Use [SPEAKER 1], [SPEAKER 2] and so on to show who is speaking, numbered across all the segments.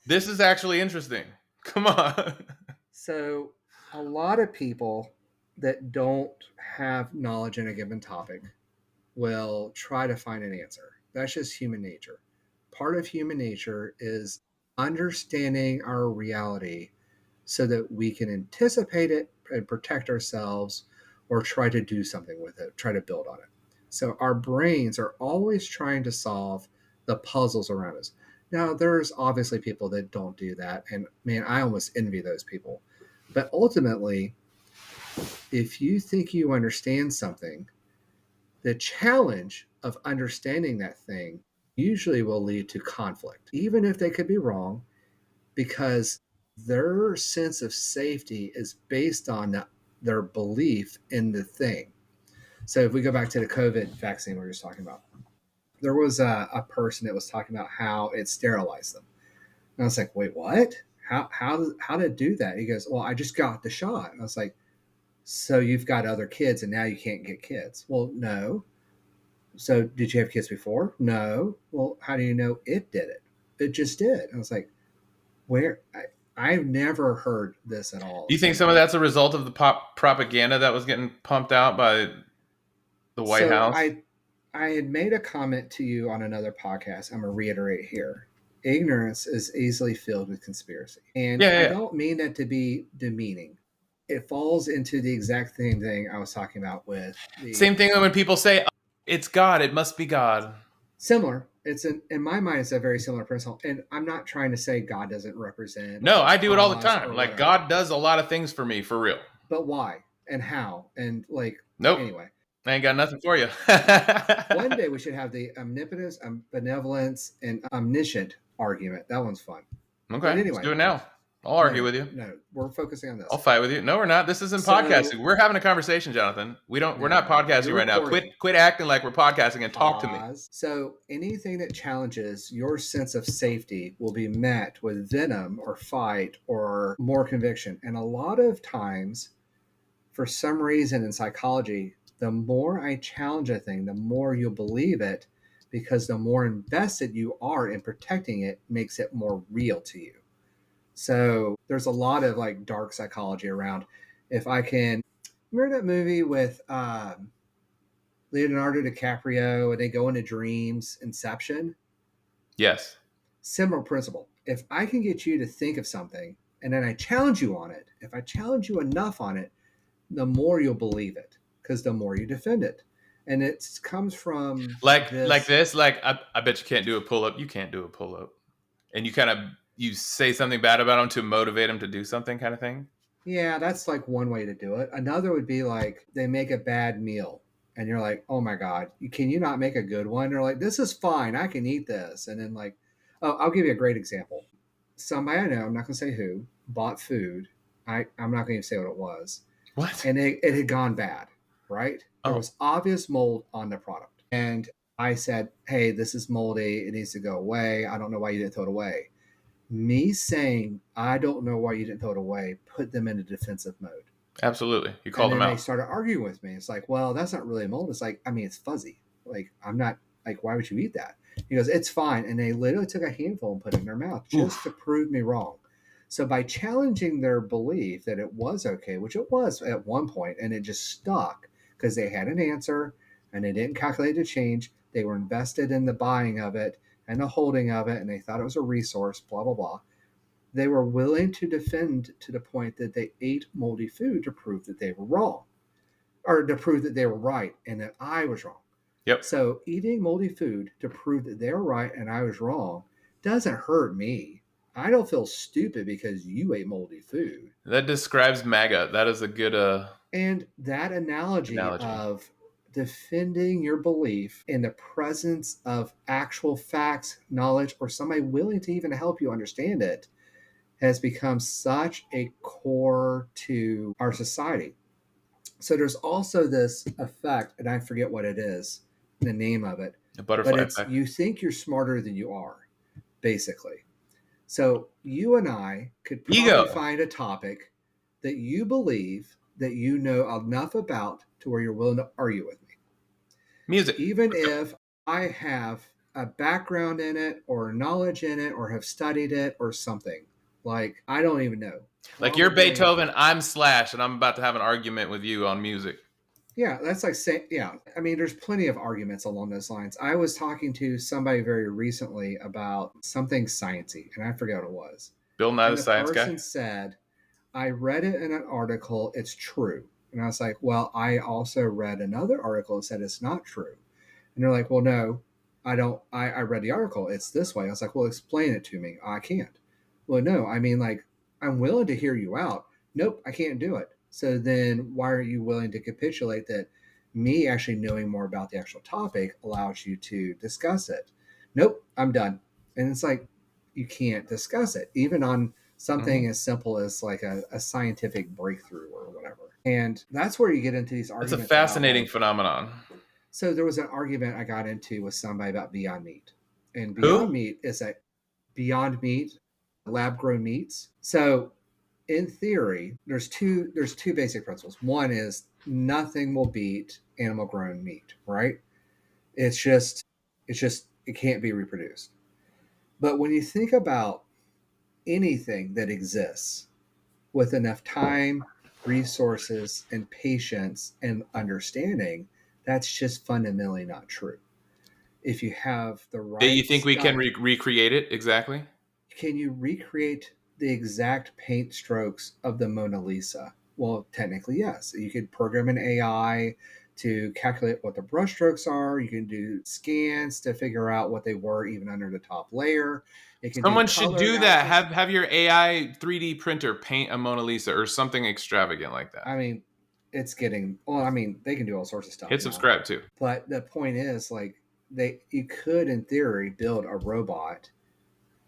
[SPEAKER 1] This is actually interesting. Come on.
[SPEAKER 2] So a lot of people that don't have knowledge in a given topic will try to find an answer. That's just human nature. Part of human nature is understanding our reality so that we can anticipate it and protect ourselves or try to do something with it, try to build on it. So our brains are always trying to solve the puzzles around us. Now, there's obviously people that don't do that. And man, I almost envy those people. But ultimately, if you think you understand something, the challenge of understanding that thing usually will lead to conflict, even if they could be wrong, because their sense of safety is based on their belief in the thing. So if we go back to the COVID vaccine we were just talking about, there was a person that was talking about how it sterilized them. And I was like, wait, what? How did it do that? He goes, well, I just got the shot. And I was like, so you've got other kids and now you can't get kids? Well, no. So did you have kids before? No. Well, how do you know it did it? It just did. I was like, where? I've never heard this at all.
[SPEAKER 1] Do you think some of that's a result of the propaganda that was getting pumped out by the White House?
[SPEAKER 2] I had made a comment to you on another podcast. I'm going to reiterate here. Ignorance is easily filled with conspiracy. And I don't mean that to be demeaning. It falls into the exact same thing I was talking about with
[SPEAKER 1] same thing when people say, it's God, it must be God.
[SPEAKER 2] Similar. In my mind, it's a very similar principle. And I'm not trying to say God doesn't represent.
[SPEAKER 1] No, I do it all the time. Like, God does a lot of things for me, for real.
[SPEAKER 2] But why? And how? And like,
[SPEAKER 1] nope.
[SPEAKER 2] Anyway.
[SPEAKER 1] I ain't got nothing for you.
[SPEAKER 2] One day we should have the omnipotence, benevolence, and omniscient argument. That one's fun.
[SPEAKER 1] Okay, but anyway, let's do it now. I'll argue with you.
[SPEAKER 2] No, we're focusing on this.
[SPEAKER 1] I'll fight with you. No, we're not. This isn't podcasting. We're having a conversation, Jonathan. We're not podcasting right now. Quit acting like we're podcasting and talk to me.
[SPEAKER 2] So anything that challenges your sense of safety will be met with venom or fight or more conviction. And a lot of times, for some reason in psychology, the more I challenge a thing, the more you'll believe it, because the more invested you are in protecting it makes it more real to you. So there's a lot of like dark psychology around. If I can, remember that movie with Leonardo DiCaprio and they go into dreams, Inception?
[SPEAKER 1] Yes.
[SPEAKER 2] Similar principle. If I can get you to think of something and then I challenge you on it, if I challenge you enough on it, the more you'll believe it, because the more you defend it. And it comes from
[SPEAKER 1] I bet you can't do a pull-up. You can't do a pull-up. And you say something bad about them to motivate them to do something, kind of thing?
[SPEAKER 2] Yeah, that's like one way to do it. Another would be like they make a bad meal and you're like, oh my God, can you not make a good one? They're like, this is fine. I can eat this. And then like, oh, I'll give you a great example. Somebody I know, I'm not going to say who, bought food. I'm not going to say what it was.
[SPEAKER 1] What?
[SPEAKER 2] And it had gone bad, right? There was obvious mold on the product. And I said, hey, this is moldy. It needs to go away. I don't know why you didn't throw it away. Me saying, I don't know why you didn't throw it away, put them into defensive mode.
[SPEAKER 1] Absolutely. You called them out.
[SPEAKER 2] And they started arguing with me. It's like, well, that's not really mold. It's like, I mean, it's fuzzy. Like, I'm not, like, why would you eat that? He goes, it's fine. And they literally took a handful and put it in their mouth just to prove me wrong. So by challenging their belief that it was okay, which it was at one point, and it just stuck because they had an answer and they didn't calculate the change. They were invested in the buying of it and the holding of it, and they thought it was a resource, blah, blah, blah. They were willing to defend to the point that they ate moldy food to prove that they were wrong, or to prove that they were right and that I was wrong.
[SPEAKER 1] Yep.
[SPEAKER 2] So eating moldy food to prove that they're right and I was wrong doesn't hurt me. I don't feel stupid because you ate moldy food.
[SPEAKER 1] That describes MAGA. That is a good...
[SPEAKER 2] And that analogy of defending your belief in the presence of actual facts, knowledge, or somebody willing to even help you understand it has become such a core to our society. So there's also this effect, and I forget what it is, the name of it.
[SPEAKER 1] A butterfly effect.
[SPEAKER 2] You think you're smarter than you are, basically. So you and I could probably find a topic that you believe that you know enough about to where you're willing to argue with me.
[SPEAKER 1] Music.
[SPEAKER 2] Even if I have a background in it or knowledge in it or have studied it or something. Like, I don't even know.
[SPEAKER 1] Like you're
[SPEAKER 2] Probably.
[SPEAKER 1] Beethoven, I'm Slash, and I'm about to have an argument with you on music.
[SPEAKER 2] Yeah, that's like say yeah. I mean, there's plenty of arguments along those lines. I was talking to somebody very recently about something sciencey, and I forget what it was.
[SPEAKER 1] Bill Nye the
[SPEAKER 2] And the
[SPEAKER 1] Science Guy.
[SPEAKER 2] person said, I read it in an article, it's true. And I was like, well, I also read another article that said it's not true. And they're like, well, no, I don't. I read the article. It's this way. I was like, well, explain it to me. I can't. Well, no, I mean, like, I'm willing to hear you out. Nope, I can't do it. So then why are you willing to capitulate that me actually knowing more about the actual topic allows you to discuss it? Nope, I'm done. And it's like, you can't discuss it, even on something as simple as like a scientific breakthrough or whatever. And that's where you get into these
[SPEAKER 1] It's
[SPEAKER 2] arguments.
[SPEAKER 1] a fascinating phenomenon.
[SPEAKER 2] So there was an argument I got into with somebody about Beyond Meat. And
[SPEAKER 1] Who?
[SPEAKER 2] Beyond Meat is a Beyond Meat, lab grown meats. So in theory, there's two basic principles. One is nothing will beat animal grown meat, right? It's just it can't be reproduced. But when you think about anything that exists with enough time, resources, and patience and understanding, that's just fundamentally not true. If you have the right,
[SPEAKER 1] You think we can
[SPEAKER 2] stuff,
[SPEAKER 1] recreate it exactly?
[SPEAKER 2] can you recreate the exact paint strokes of the Mona Lisa? Well, technically, yes. You could program an AI to calculate what the brushstrokes are. You can do scans to figure out what they were even under the top layer. It can
[SPEAKER 1] Someone
[SPEAKER 2] do
[SPEAKER 1] should
[SPEAKER 2] color
[SPEAKER 1] do that.
[SPEAKER 2] analysis.
[SPEAKER 1] Have your AI 3D printer paint a Mona Lisa or something extravagant like that.
[SPEAKER 2] I mean, it's getting well. I mean, they can do all sorts of stuff
[SPEAKER 1] Hit
[SPEAKER 2] now.
[SPEAKER 1] subscribe too.
[SPEAKER 2] But the point is, like, you could, in theory, build a robot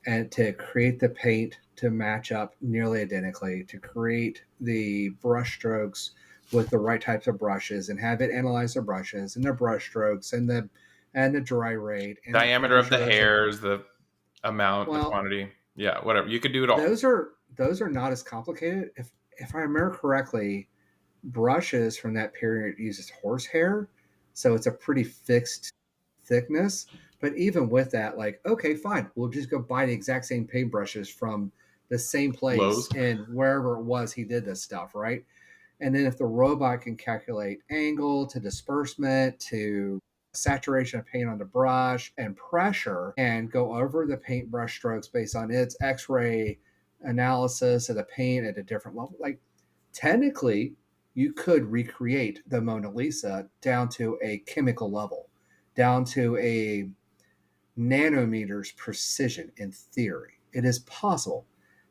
[SPEAKER 2] and to create the paint to match up nearly identically, to create the brush strokes with the right types of brushes, and have it analyze the brushes and the brush strokes and the dry rate and
[SPEAKER 1] Diameter of the
[SPEAKER 2] temperature.
[SPEAKER 1] hairs, the amount, the
[SPEAKER 2] Well,
[SPEAKER 1] quantity. Yeah, whatever. You could do it all.
[SPEAKER 2] those are not as complicated. If I remember correctly, brushes from that period uses horsehair, so it's a pretty fixed thickness. But even with that, like, okay, fine, we'll just go buy the exact same paintbrushes from the same place
[SPEAKER 1] Lowe's.
[SPEAKER 2] and wherever it was he did this stuff, right? And then if the robot can calculate angle to disbursement to saturation of paint on the brush and pressure and go over the paintbrush strokes based on its x-ray analysis of the paint at a different level, like, technically you could recreate the Mona Lisa down to a chemical level, down to a nanometers precision. In theory, it is possible.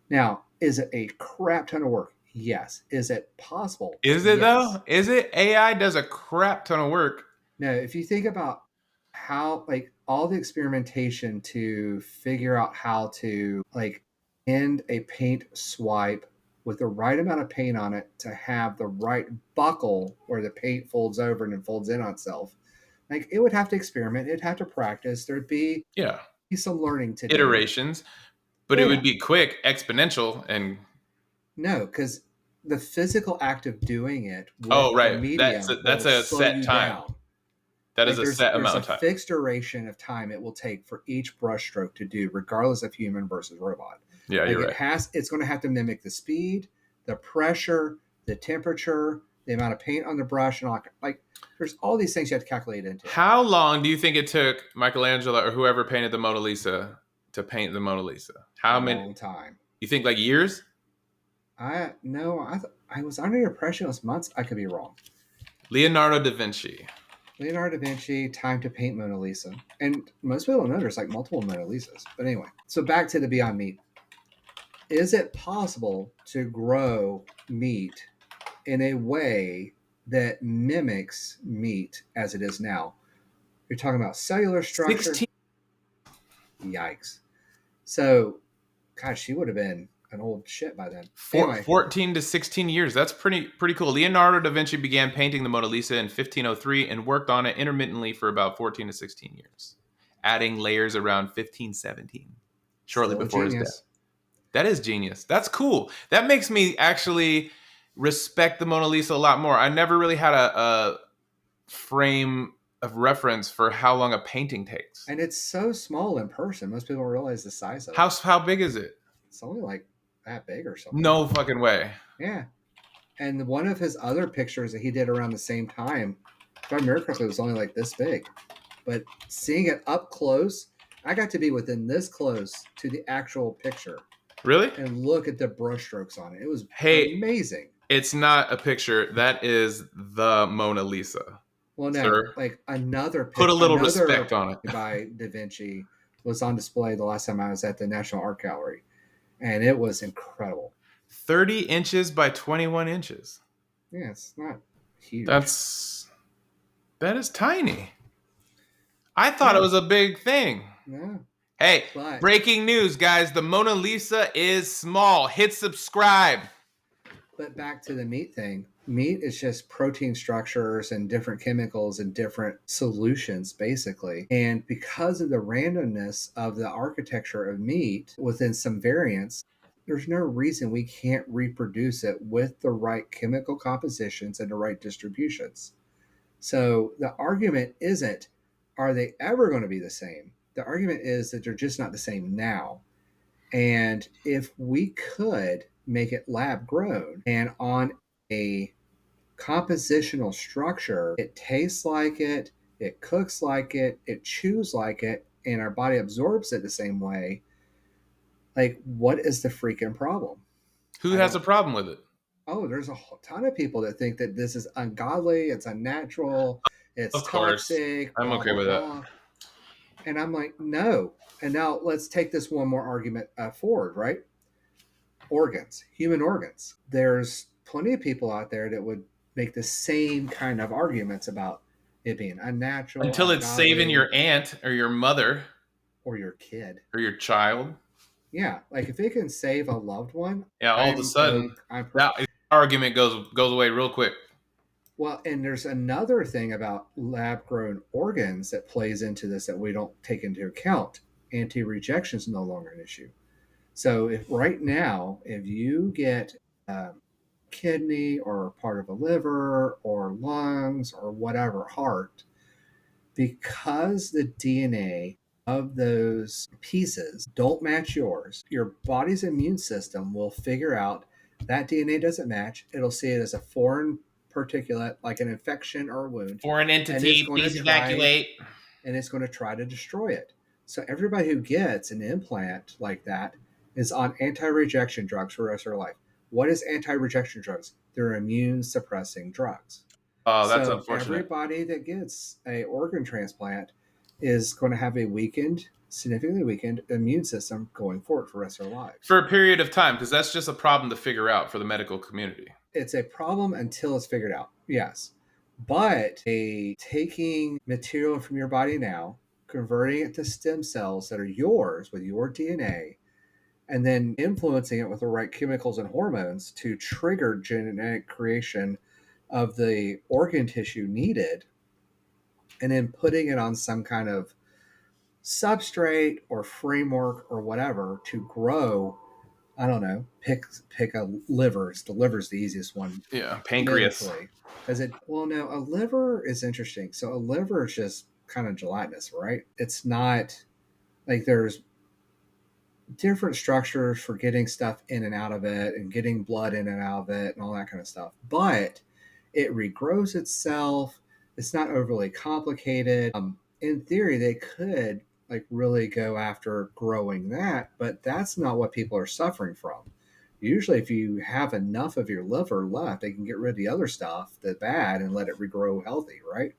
[SPEAKER 2] Now, is it a crap ton of work? Yes. Is it possible?
[SPEAKER 1] Is it
[SPEAKER 2] Yes.
[SPEAKER 1] though? Is it? AI does a crap ton of work.
[SPEAKER 2] No, if you think about how, like, all the experimentation to figure out how to, like, end a paint swipe with the right amount of paint on it to have the right buckle where the paint folds over and then folds in on itself, like, it would have to experiment. It'd have to practice. There'd be some learning to do.
[SPEAKER 1] Iterations, but it would be quick, exponential, and
[SPEAKER 2] no, because the physical act of doing it with
[SPEAKER 1] right,
[SPEAKER 2] the medium
[SPEAKER 1] that's
[SPEAKER 2] will
[SPEAKER 1] a
[SPEAKER 2] slow
[SPEAKER 1] set
[SPEAKER 2] you
[SPEAKER 1] time.
[SPEAKER 2] down.
[SPEAKER 1] That is a set amount of
[SPEAKER 2] There's
[SPEAKER 1] time.
[SPEAKER 2] a fixed duration of time it will take for each brushstroke to do, regardless of human versus robot.
[SPEAKER 1] Yeah,
[SPEAKER 2] like,
[SPEAKER 1] you're right.
[SPEAKER 2] It's going to have to mimic the speed, the pressure, the temperature, the amount of paint on the brush, and all. Like, there's all these things you have to calculate into.
[SPEAKER 1] How long do you think it took Michelangelo or whoever painted the Mona Lisa to paint the Mona Lisa? How many?
[SPEAKER 2] Long time.
[SPEAKER 1] You think like years?
[SPEAKER 2] I was under the impression it was months. I could be wrong.
[SPEAKER 1] Leonardo da Vinci.
[SPEAKER 2] Leonardo da Vinci, time to paint Mona Lisa. And most people don't know there's like multiple Mona Lisas. But anyway, so back to the Beyond Meat. Is it possible to grow meat in a way that mimics meat as it is now? You're talking about cellular structure.
[SPEAKER 1] 16.
[SPEAKER 2] Yikes. So, gosh, she would have been an old shit by then.
[SPEAKER 1] 14 to 16 years. That's pretty cool. Leonardo da Vinci began painting the Mona Lisa in 1503 and worked on it intermittently for about 14 to 16 years, adding layers around 1517, shortly before his death. That is genius. That's cool. That makes me actually respect the Mona Lisa a lot more. I never really had a frame of reference for how long a painting takes.
[SPEAKER 2] And it's so small in person. Most people don't realize the size of it.
[SPEAKER 1] How big is it?
[SPEAKER 2] It's only like that big or something.
[SPEAKER 1] No fucking way.
[SPEAKER 2] Yeah. And one of his other pictures that he did around the same time, if I remember correctly, it was only like this big. But seeing it up close, I got to be within this close to the actual picture.
[SPEAKER 1] Really?
[SPEAKER 2] And look at the brushstrokes on it. It was amazing.
[SPEAKER 1] It's not a picture. That is the Mona Lisa.
[SPEAKER 2] Well, no,
[SPEAKER 1] sir.
[SPEAKER 2] Like another picture.
[SPEAKER 1] Put a little respect on it.
[SPEAKER 2] By Da Vinci was on display the last time I was at the National Art Gallery. And it was incredible.
[SPEAKER 1] 30 inches by 21 inches.
[SPEAKER 2] Yeah, it's not huge.
[SPEAKER 1] That is tiny. I thought it was a big thing.
[SPEAKER 2] No.
[SPEAKER 1] Hey, breaking news, guys. The Mona Lisa is small. Hit subscribe.
[SPEAKER 2] But back to the meat thing. Meat is just protein structures and different chemicals and different solutions, basically. And because of the randomness of the architecture of meat within some variants, there's no reason we can't reproduce it with the right chemical compositions and the right distributions. So the argument isn't, are they ever going to be the same? The argument is that they're just not the same now. And if we could make it lab grown and on a compositional structure, it tastes like it cooks like it chews like it, and our body absorbs it the same way, like, what is the freaking problem?
[SPEAKER 1] Who has a problem with it?
[SPEAKER 2] Oh, there's a whole ton of people that think that this is ungodly, it's unnatural, it's toxic.
[SPEAKER 1] I'm okay with that.
[SPEAKER 2] And I'm like, no. And now let's take this one more argument forward, right? Organs, human organs. There's plenty of people out there that would make the same kind of arguments about it being unnatural.
[SPEAKER 1] Until it's saving your aunt or your mother.
[SPEAKER 2] Or your kid.
[SPEAKER 1] Or your child.
[SPEAKER 2] Yeah, like if it can save a loved one.
[SPEAKER 1] Yeah, all of a sudden, that argument goes away real quick.
[SPEAKER 2] Well, and there's another thing about lab-grown organs that plays into this that we don't take into account. Anti-rejection is no longer an issue. So if right now, if you get kidney or part of a liver or lungs or whatever, heart, because the DNA of those pieces don't match yours, your body's immune system will figure out that DNA doesn't match. It'll see it as a foreign particulate, like an infection or a wound.
[SPEAKER 1] Foreign entity, please evacuate.
[SPEAKER 2] And it's going to try to destroy it. So everybody who gets an implant like that is on anti-rejection drugs for the rest of their life. What is anti-rejection drugs? They're immune-suppressing drugs.
[SPEAKER 1] Oh, that's unfortunate.
[SPEAKER 2] Everybody that gets a organ transplant is going to have a significantly weakened immune system going forward for the rest of their lives.
[SPEAKER 1] For a period of time, because that's just a problem to figure out for the medical community.
[SPEAKER 2] It's a problem until it's figured out, yes. But taking material from your body now, converting it to stem cells that are yours with your DNA, and then influencing it with the right chemicals and hormones to trigger genetic creation of the organ tissue needed, and then putting it on some kind of substrate or framework or whatever to grow. I don't know, pick a liver. The liver's the easiest one.
[SPEAKER 1] Yeah, pancreas.
[SPEAKER 2] No, a liver is interesting. So a liver is just kind of gelatinous, right? It's not like there's different structures for getting stuff in and out of it and getting blood in and out of it and all that kind of stuff. But it regrows itself. It's not overly complicated. In theory, they could really go after growing that, but that's not what people are suffering from. Usually, if you have enough of your liver left, they can get rid of the other stuff, the bad, and let it regrow healthy, right?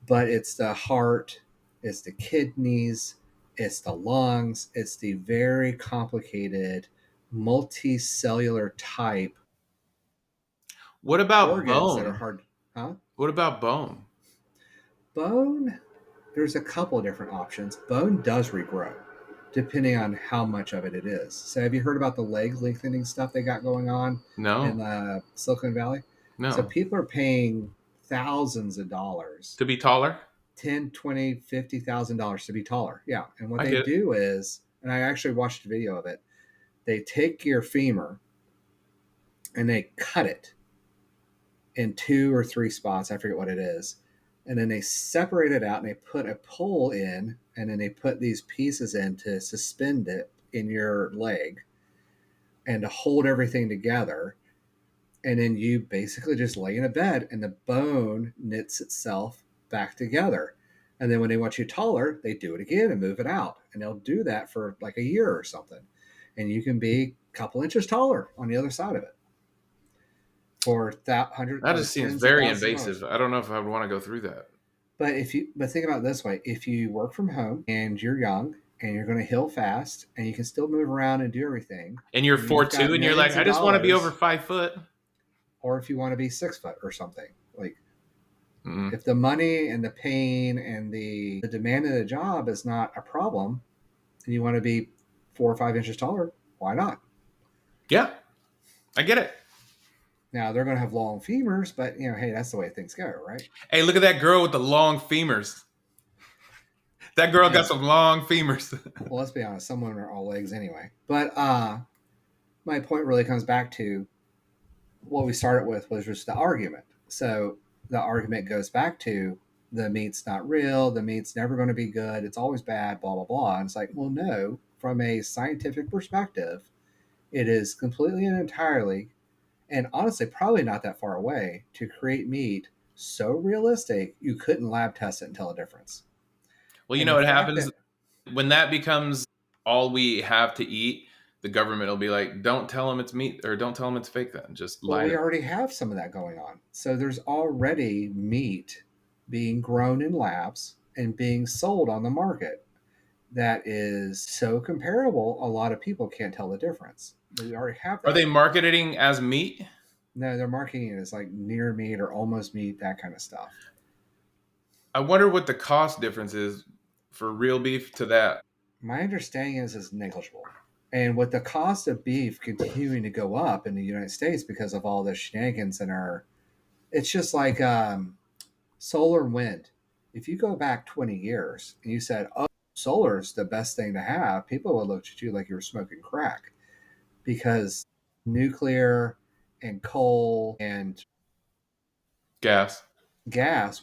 [SPEAKER 2] But it's the heart, it's the kidneys, it's the lungs, it's the very complicated multicellular type.
[SPEAKER 1] What about
[SPEAKER 2] organs
[SPEAKER 1] bone?
[SPEAKER 2] That are hard, huh?
[SPEAKER 1] What about bone?
[SPEAKER 2] Bone, there's a couple of different options. Bone does regrow, depending on how much of it is. So have you heard about the leg lengthening stuff they got going on?
[SPEAKER 1] No.
[SPEAKER 2] In Silicon Valley?
[SPEAKER 1] No.
[SPEAKER 2] So people are paying thousands of dollars.
[SPEAKER 1] To be taller?
[SPEAKER 2] $10,000, $20,000, $50,000 to be taller. Yeah. And what they do is, and I actually watched a video of it, they take your femur and they cut it in 2 or 3 spots. I forget what it is. And then they separate it out and they put a pole in, and then they put these pieces in to suspend it in your leg and to hold everything together. And then you basically just lay in a bed and the bone knits itself back together. And then when they want you taller, they do it again and move it out. And they'll do that for like a year or something. And you can be a couple inches taller on the other side of it for that hundred.
[SPEAKER 1] That just seems very invasive. I don't know if I would want to go through that.
[SPEAKER 2] But think about it this way: if you work from home and you're young and you're going to heal fast and you can still move around and do everything,
[SPEAKER 1] and you're 4'2" and you're like, I just want to be over 5 foot,
[SPEAKER 2] or if you want to be 6 foot or something, like if the money and the pain and the demand of the job is not a problem, and you want to be 4 or 5 inches taller, why not?
[SPEAKER 1] Yeah, I get it.
[SPEAKER 2] Now they're going to have long femurs, but hey, that's the way things go, right?
[SPEAKER 1] Hey, look at that girl with the long femurs. That girl got some long femurs.
[SPEAKER 2] Well, let's be honest. Some women are all legs anyway. But my point really comes back to what we started with, was just the argument. So the argument goes back to the meat's not real. The meat's never going to be good. It's always bad, blah, blah, blah. And it's like, well, no, from a scientific perspective, it is completely and entirely, and honestly, probably not that far away, to create meat so realistic you couldn't lab test it and tell a difference.
[SPEAKER 1] Well, you know what happens when that becomes all we have to eat? The government will be like, don't tell them it's meat, or don't tell them it's fake then. Just lie.
[SPEAKER 2] Well, we already have some of that going on. So there's already meat being grown in labs and being sold on the market that is so comparable, a lot of people can't tell the difference. We already have that.
[SPEAKER 1] Are they marketing as meat?
[SPEAKER 2] No, they're marketing it as like near meat or almost meat, that kind of stuff.
[SPEAKER 1] I wonder what the cost difference is for real beef to that.
[SPEAKER 2] My understanding is negligible. And with the cost of beef continuing to go up in the United States because of all the shenanigans in it's just like solar and wind. If you go back 20 years and you said, oh, solar is the best thing to have, people would look at you like you were smoking crack, because nuclear and coal and
[SPEAKER 1] gas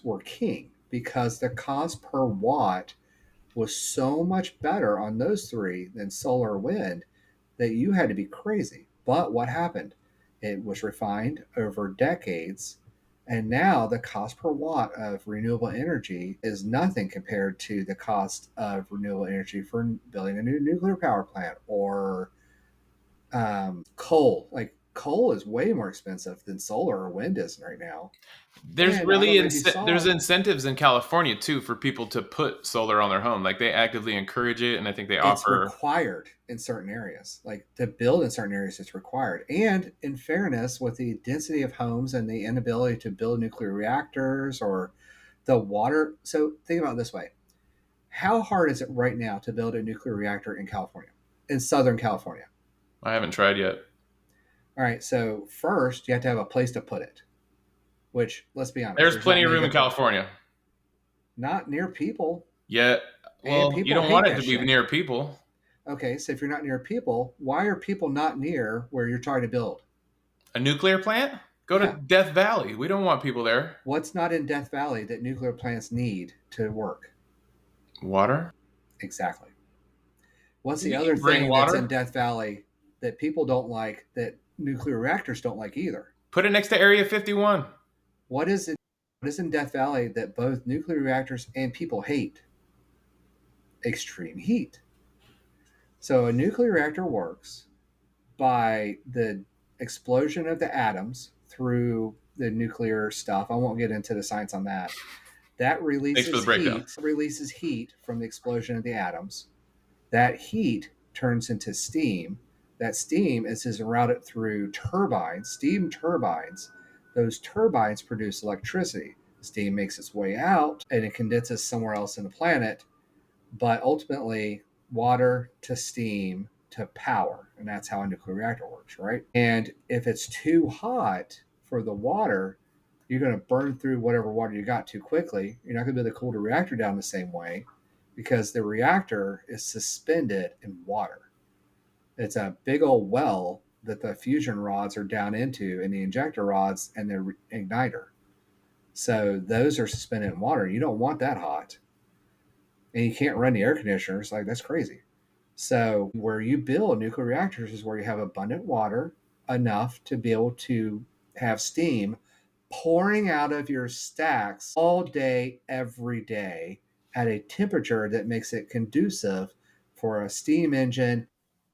[SPEAKER 2] were king, because the cost per watt was so much better on those three than solar or wind that you had to be crazy. But what happened? It was refined over decades, and now the cost per watt of renewable energy is nothing compared to the cost of renewable energy for building a new nuclear power plant or coal. Like, coal is way more expensive than solar or wind is right now.
[SPEAKER 1] There's really there's incentives in California too for people to put solar on their home. Like, they actively encourage it, and I think they offer.
[SPEAKER 2] It's required in certain areas. Like, to build in certain areas, it's required. And in fairness, with the density of homes and the inability to build nuclear reactors or the water. So think about it this way: how hard is it right now to build a nuclear reactor in California, in Southern California?
[SPEAKER 1] I haven't tried yet.
[SPEAKER 2] All right. So first, you have to have a place to put it. Which, let's be honest,
[SPEAKER 1] there's plenty of room in California.
[SPEAKER 2] Not near people.
[SPEAKER 1] Yeah. Well, you don't want it to be near people.
[SPEAKER 2] Okay, so if you're not near people, why are people not near where you're trying to build?
[SPEAKER 1] A nuclear plant? Go to Death Valley. We don't want people there.
[SPEAKER 2] What's not in Death Valley that nuclear plants need to work?
[SPEAKER 1] Water?
[SPEAKER 2] Exactly. What's the other thing that's in Death Valley that people don't like, that nuclear reactors don't like either?
[SPEAKER 1] Put it next to Area 51.
[SPEAKER 2] What is in Death Valley that both nuclear reactors and people hate? Extreme heat. So a nuclear reactor works by the explosion of the atoms through the nuclear stuff. I won't get into the science on that. That releases heat from the explosion of the atoms. That heat turns into steam. That steam is routed through turbines, steam turbines. Those turbines produce electricity. Steam makes its way out and it condenses somewhere else in the planet. But ultimately, water to steam to power. And that's how a nuclear reactor works, right? And if it's too hot for the water, you're going to burn through whatever water you got too quickly. You're not going to be able to cool the reactor down the same way, because the reactor is suspended in water. It's a big old well that the fusion rods are down into, and the injector rods and the igniter. So those are suspended in water. You don't want that hot. And you can't run the air conditioners. Like, that's crazy. So where you build nuclear reactors is where you have abundant water, enough to be able to have steam pouring out of your stacks all day, every day, at a temperature that makes it conducive for a steam engine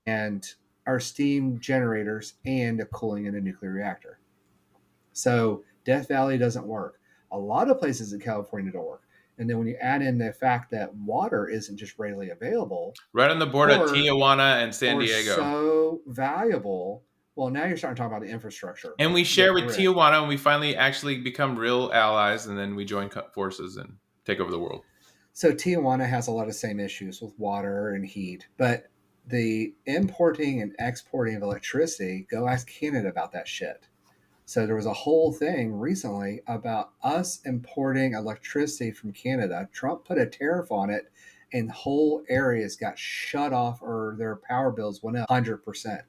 [SPEAKER 2] and our steam generators and the cooling in a nuclear reactor. So Death Valley doesn't work. A lot of places in California don't work. And then when you add in the fact that water isn't just readily available
[SPEAKER 1] Right on the border of
[SPEAKER 2] or
[SPEAKER 1] Tijuana and San
[SPEAKER 2] or
[SPEAKER 1] Diego.
[SPEAKER 2] so valuable, well, now you're starting to talk about the infrastructure.
[SPEAKER 1] And we share with
[SPEAKER 2] grid.
[SPEAKER 1] Tijuana, and we finally actually become real allies, and then we join forces and take over the world.
[SPEAKER 2] So Tijuana has a lot of same issues with water and heat, but the importing and exporting of electricity, go ask Canada about that shit. So there was a whole thing recently about us importing electricity from Canada. Trump put a tariff on it, and whole areas got shut off, or their power bills went up 100%.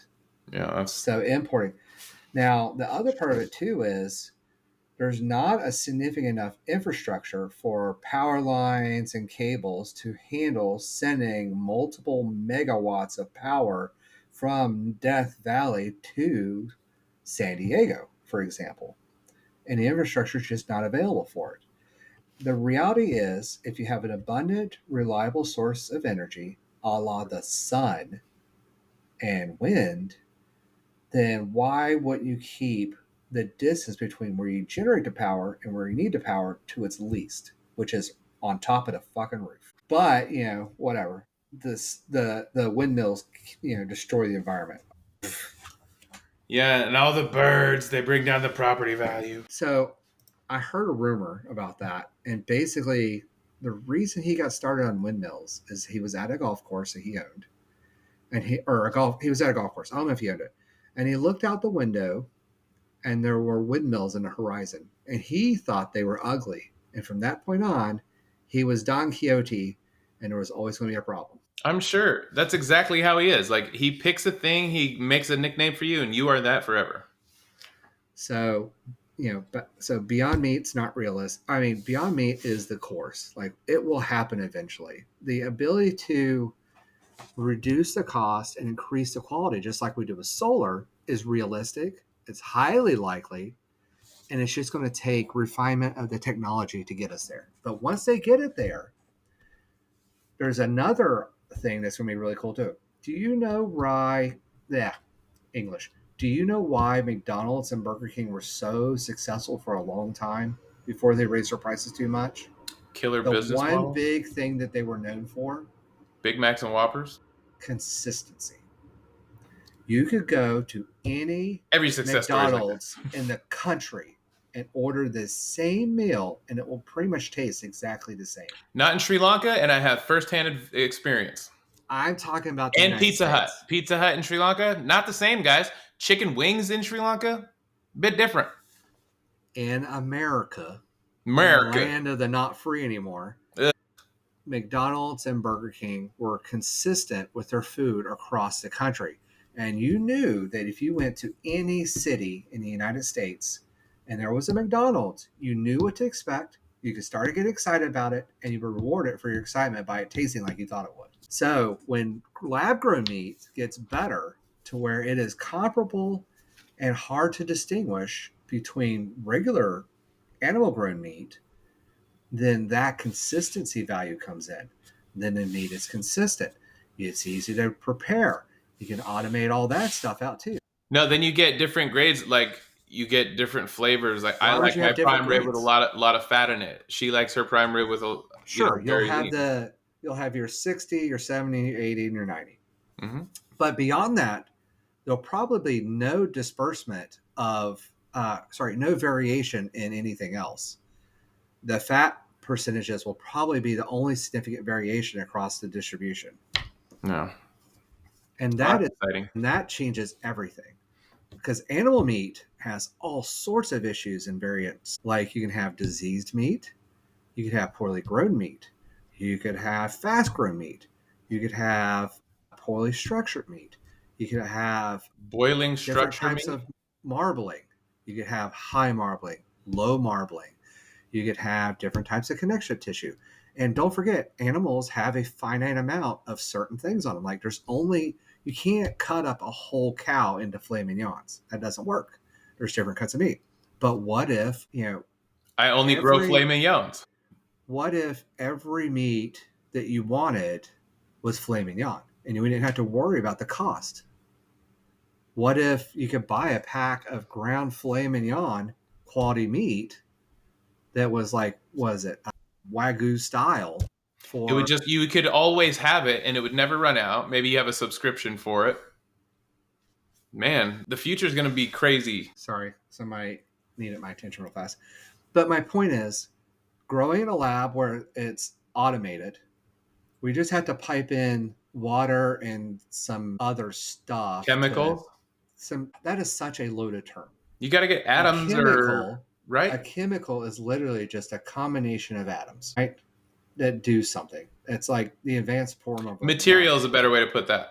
[SPEAKER 1] Yeah.
[SPEAKER 2] So importing. Now, the other part of it too is there's not a significant enough infrastructure for power lines and cables to handle sending multiple megawatts of power from Death Valley to San Diego, for example. And the infrastructure is just not available for it. The reality is, if you have an abundant, reliable source of energy, a la the sun and wind, then why wouldn't you keep the distance between where you generate the power and where you need the power to its least, which is on top of the fucking roof? But, whatever. The windmills, destroy the environment.
[SPEAKER 1] Yeah, and all the birds, they bring down the property value.
[SPEAKER 2] So I heard a rumor about that, and basically the reason he got started on windmills is he was at a golf course that he owned, and he was at a golf course. I don't know if he owned it, and he looked out the window, and there were windmills in the horizon, and he thought they were ugly. And from that point on, he was Don Quixote, and there was always going to be a problem.
[SPEAKER 1] I'm sure that's exactly how he is. Like, he picks a thing, he makes a nickname for you, and you are that forever.
[SPEAKER 2] So, so Beyond Meat's not realist. I mean, Beyond Meat is the course. Like, it will happen eventually. The ability to reduce the cost and increase the quality, just like we did with solar, is realistic. It's highly likely, and it's just going to take refinement of the technology to get us there. But once they get it there, there's another thing that's going to be really cool too. Do you know English? Do you know why McDonald's and Burger King were so successful for a long time before they raised their prices too much?
[SPEAKER 1] Killer
[SPEAKER 2] The
[SPEAKER 1] business
[SPEAKER 2] one
[SPEAKER 1] model.
[SPEAKER 2] big thing that they were known for?
[SPEAKER 1] Big Macs and Whoppers.
[SPEAKER 2] Consistency. You could go to
[SPEAKER 1] Every success story is like
[SPEAKER 2] McDonald's in the country and order the same meal, and it will pretty much taste exactly the same.
[SPEAKER 1] Not in Sri Lanka, and I have firsthand experience.
[SPEAKER 2] I'm talking about the
[SPEAKER 1] And
[SPEAKER 2] United
[SPEAKER 1] Pizza Hut.
[SPEAKER 2] States.
[SPEAKER 1] Pizza Hut in Sri Lanka, not the same, guys. Chicken wings in Sri Lanka, bit different.
[SPEAKER 2] In America, the
[SPEAKER 1] America.
[SPEAKER 2] land of the not free anymore,
[SPEAKER 1] Ugh.
[SPEAKER 2] McDonald's and Burger King were consistent with their food across the country. And you knew that if you went to any city in the United States and there was a McDonald's, you knew what to expect. You could start to get excited about it, and you would reward it for your excitement by it tasting like you thought it would. So when lab-grown meat gets better to where it is comparable and hard to distinguish between regular animal-grown meat, then that consistency value comes in. Then the meat is consistent. It's easy to prepare. You can automate all that stuff out too.
[SPEAKER 1] No, then you get different grades. Like, you get different flavors. Like,
[SPEAKER 2] Why
[SPEAKER 1] I
[SPEAKER 2] would
[SPEAKER 1] like
[SPEAKER 2] you
[SPEAKER 1] my
[SPEAKER 2] have different
[SPEAKER 1] prime rib with a
[SPEAKER 2] grades?
[SPEAKER 1] lot of fat in it. She likes her prime rib with a
[SPEAKER 2] Sure,
[SPEAKER 1] very lean.
[SPEAKER 2] you'll have your 60, your 70, your 80, and your 90.
[SPEAKER 1] Mm-hmm.
[SPEAKER 2] But beyond that, there'll probably be no disbursement of no variation in anything else. The fat percentages will probably be the only significant variation across the distribution.
[SPEAKER 1] No.
[SPEAKER 2] And that changes everything, because animal meat has all sorts of issues and variants. Like, you can have diseased meat, you could have poorly grown meat, you could have fast grown meat, you could have poorly structured meat, you could have
[SPEAKER 1] Boiling
[SPEAKER 2] different
[SPEAKER 1] structure
[SPEAKER 2] types
[SPEAKER 1] meat.
[SPEAKER 2] of marbling. You could have high marbling, low marbling. You could have different types of connective tissue. And don't forget, animals have a finite amount of certain things on them. Like you can't cut up a whole cow into filet mignons. That doesn't work. There's different cuts of meat. But what if,
[SPEAKER 1] I only grow filet mignons.
[SPEAKER 2] What if every meat that you wanted was filet mignon and you didn't have to worry about the cost? What if you could buy a pack of ground filet mignon quality meat that was Wagyu style?
[SPEAKER 1] You could always have it and it would never run out. Maybe you have a subscription for it. Man, the future is going to be crazy.
[SPEAKER 2] Sorry, somebody needed my attention real fast. But my point is, growing in a lab where it's automated, we just have to pipe in water and some other stuff.
[SPEAKER 1] Chemicals?
[SPEAKER 2] That is such a loaded term.
[SPEAKER 1] You got to get atoms right?
[SPEAKER 2] A chemical is literally just a combination of atoms, right? That do something. It's like the advanced form of
[SPEAKER 1] material is a better way to put that.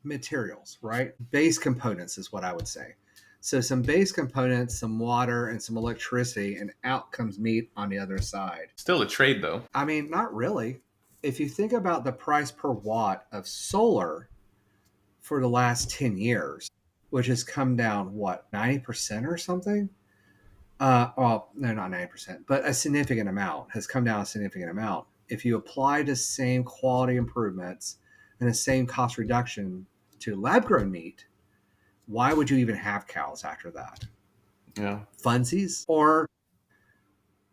[SPEAKER 2] Materials, right? Base components is what I would say. So some base components, some water, and some electricity, and out comes meat on the other side.
[SPEAKER 1] Still a trade, though.
[SPEAKER 2] I mean, not really. If you think about the price per watt of solar for the last 10 years, which has come down, 90% or something? Well, no, not 90%, but a significant amount has come down a significant amount. If you apply the same quality improvements and the same cost reduction to lab-grown meat, why would you even have cows after that?
[SPEAKER 1] Yeah.
[SPEAKER 2] Funsies? Or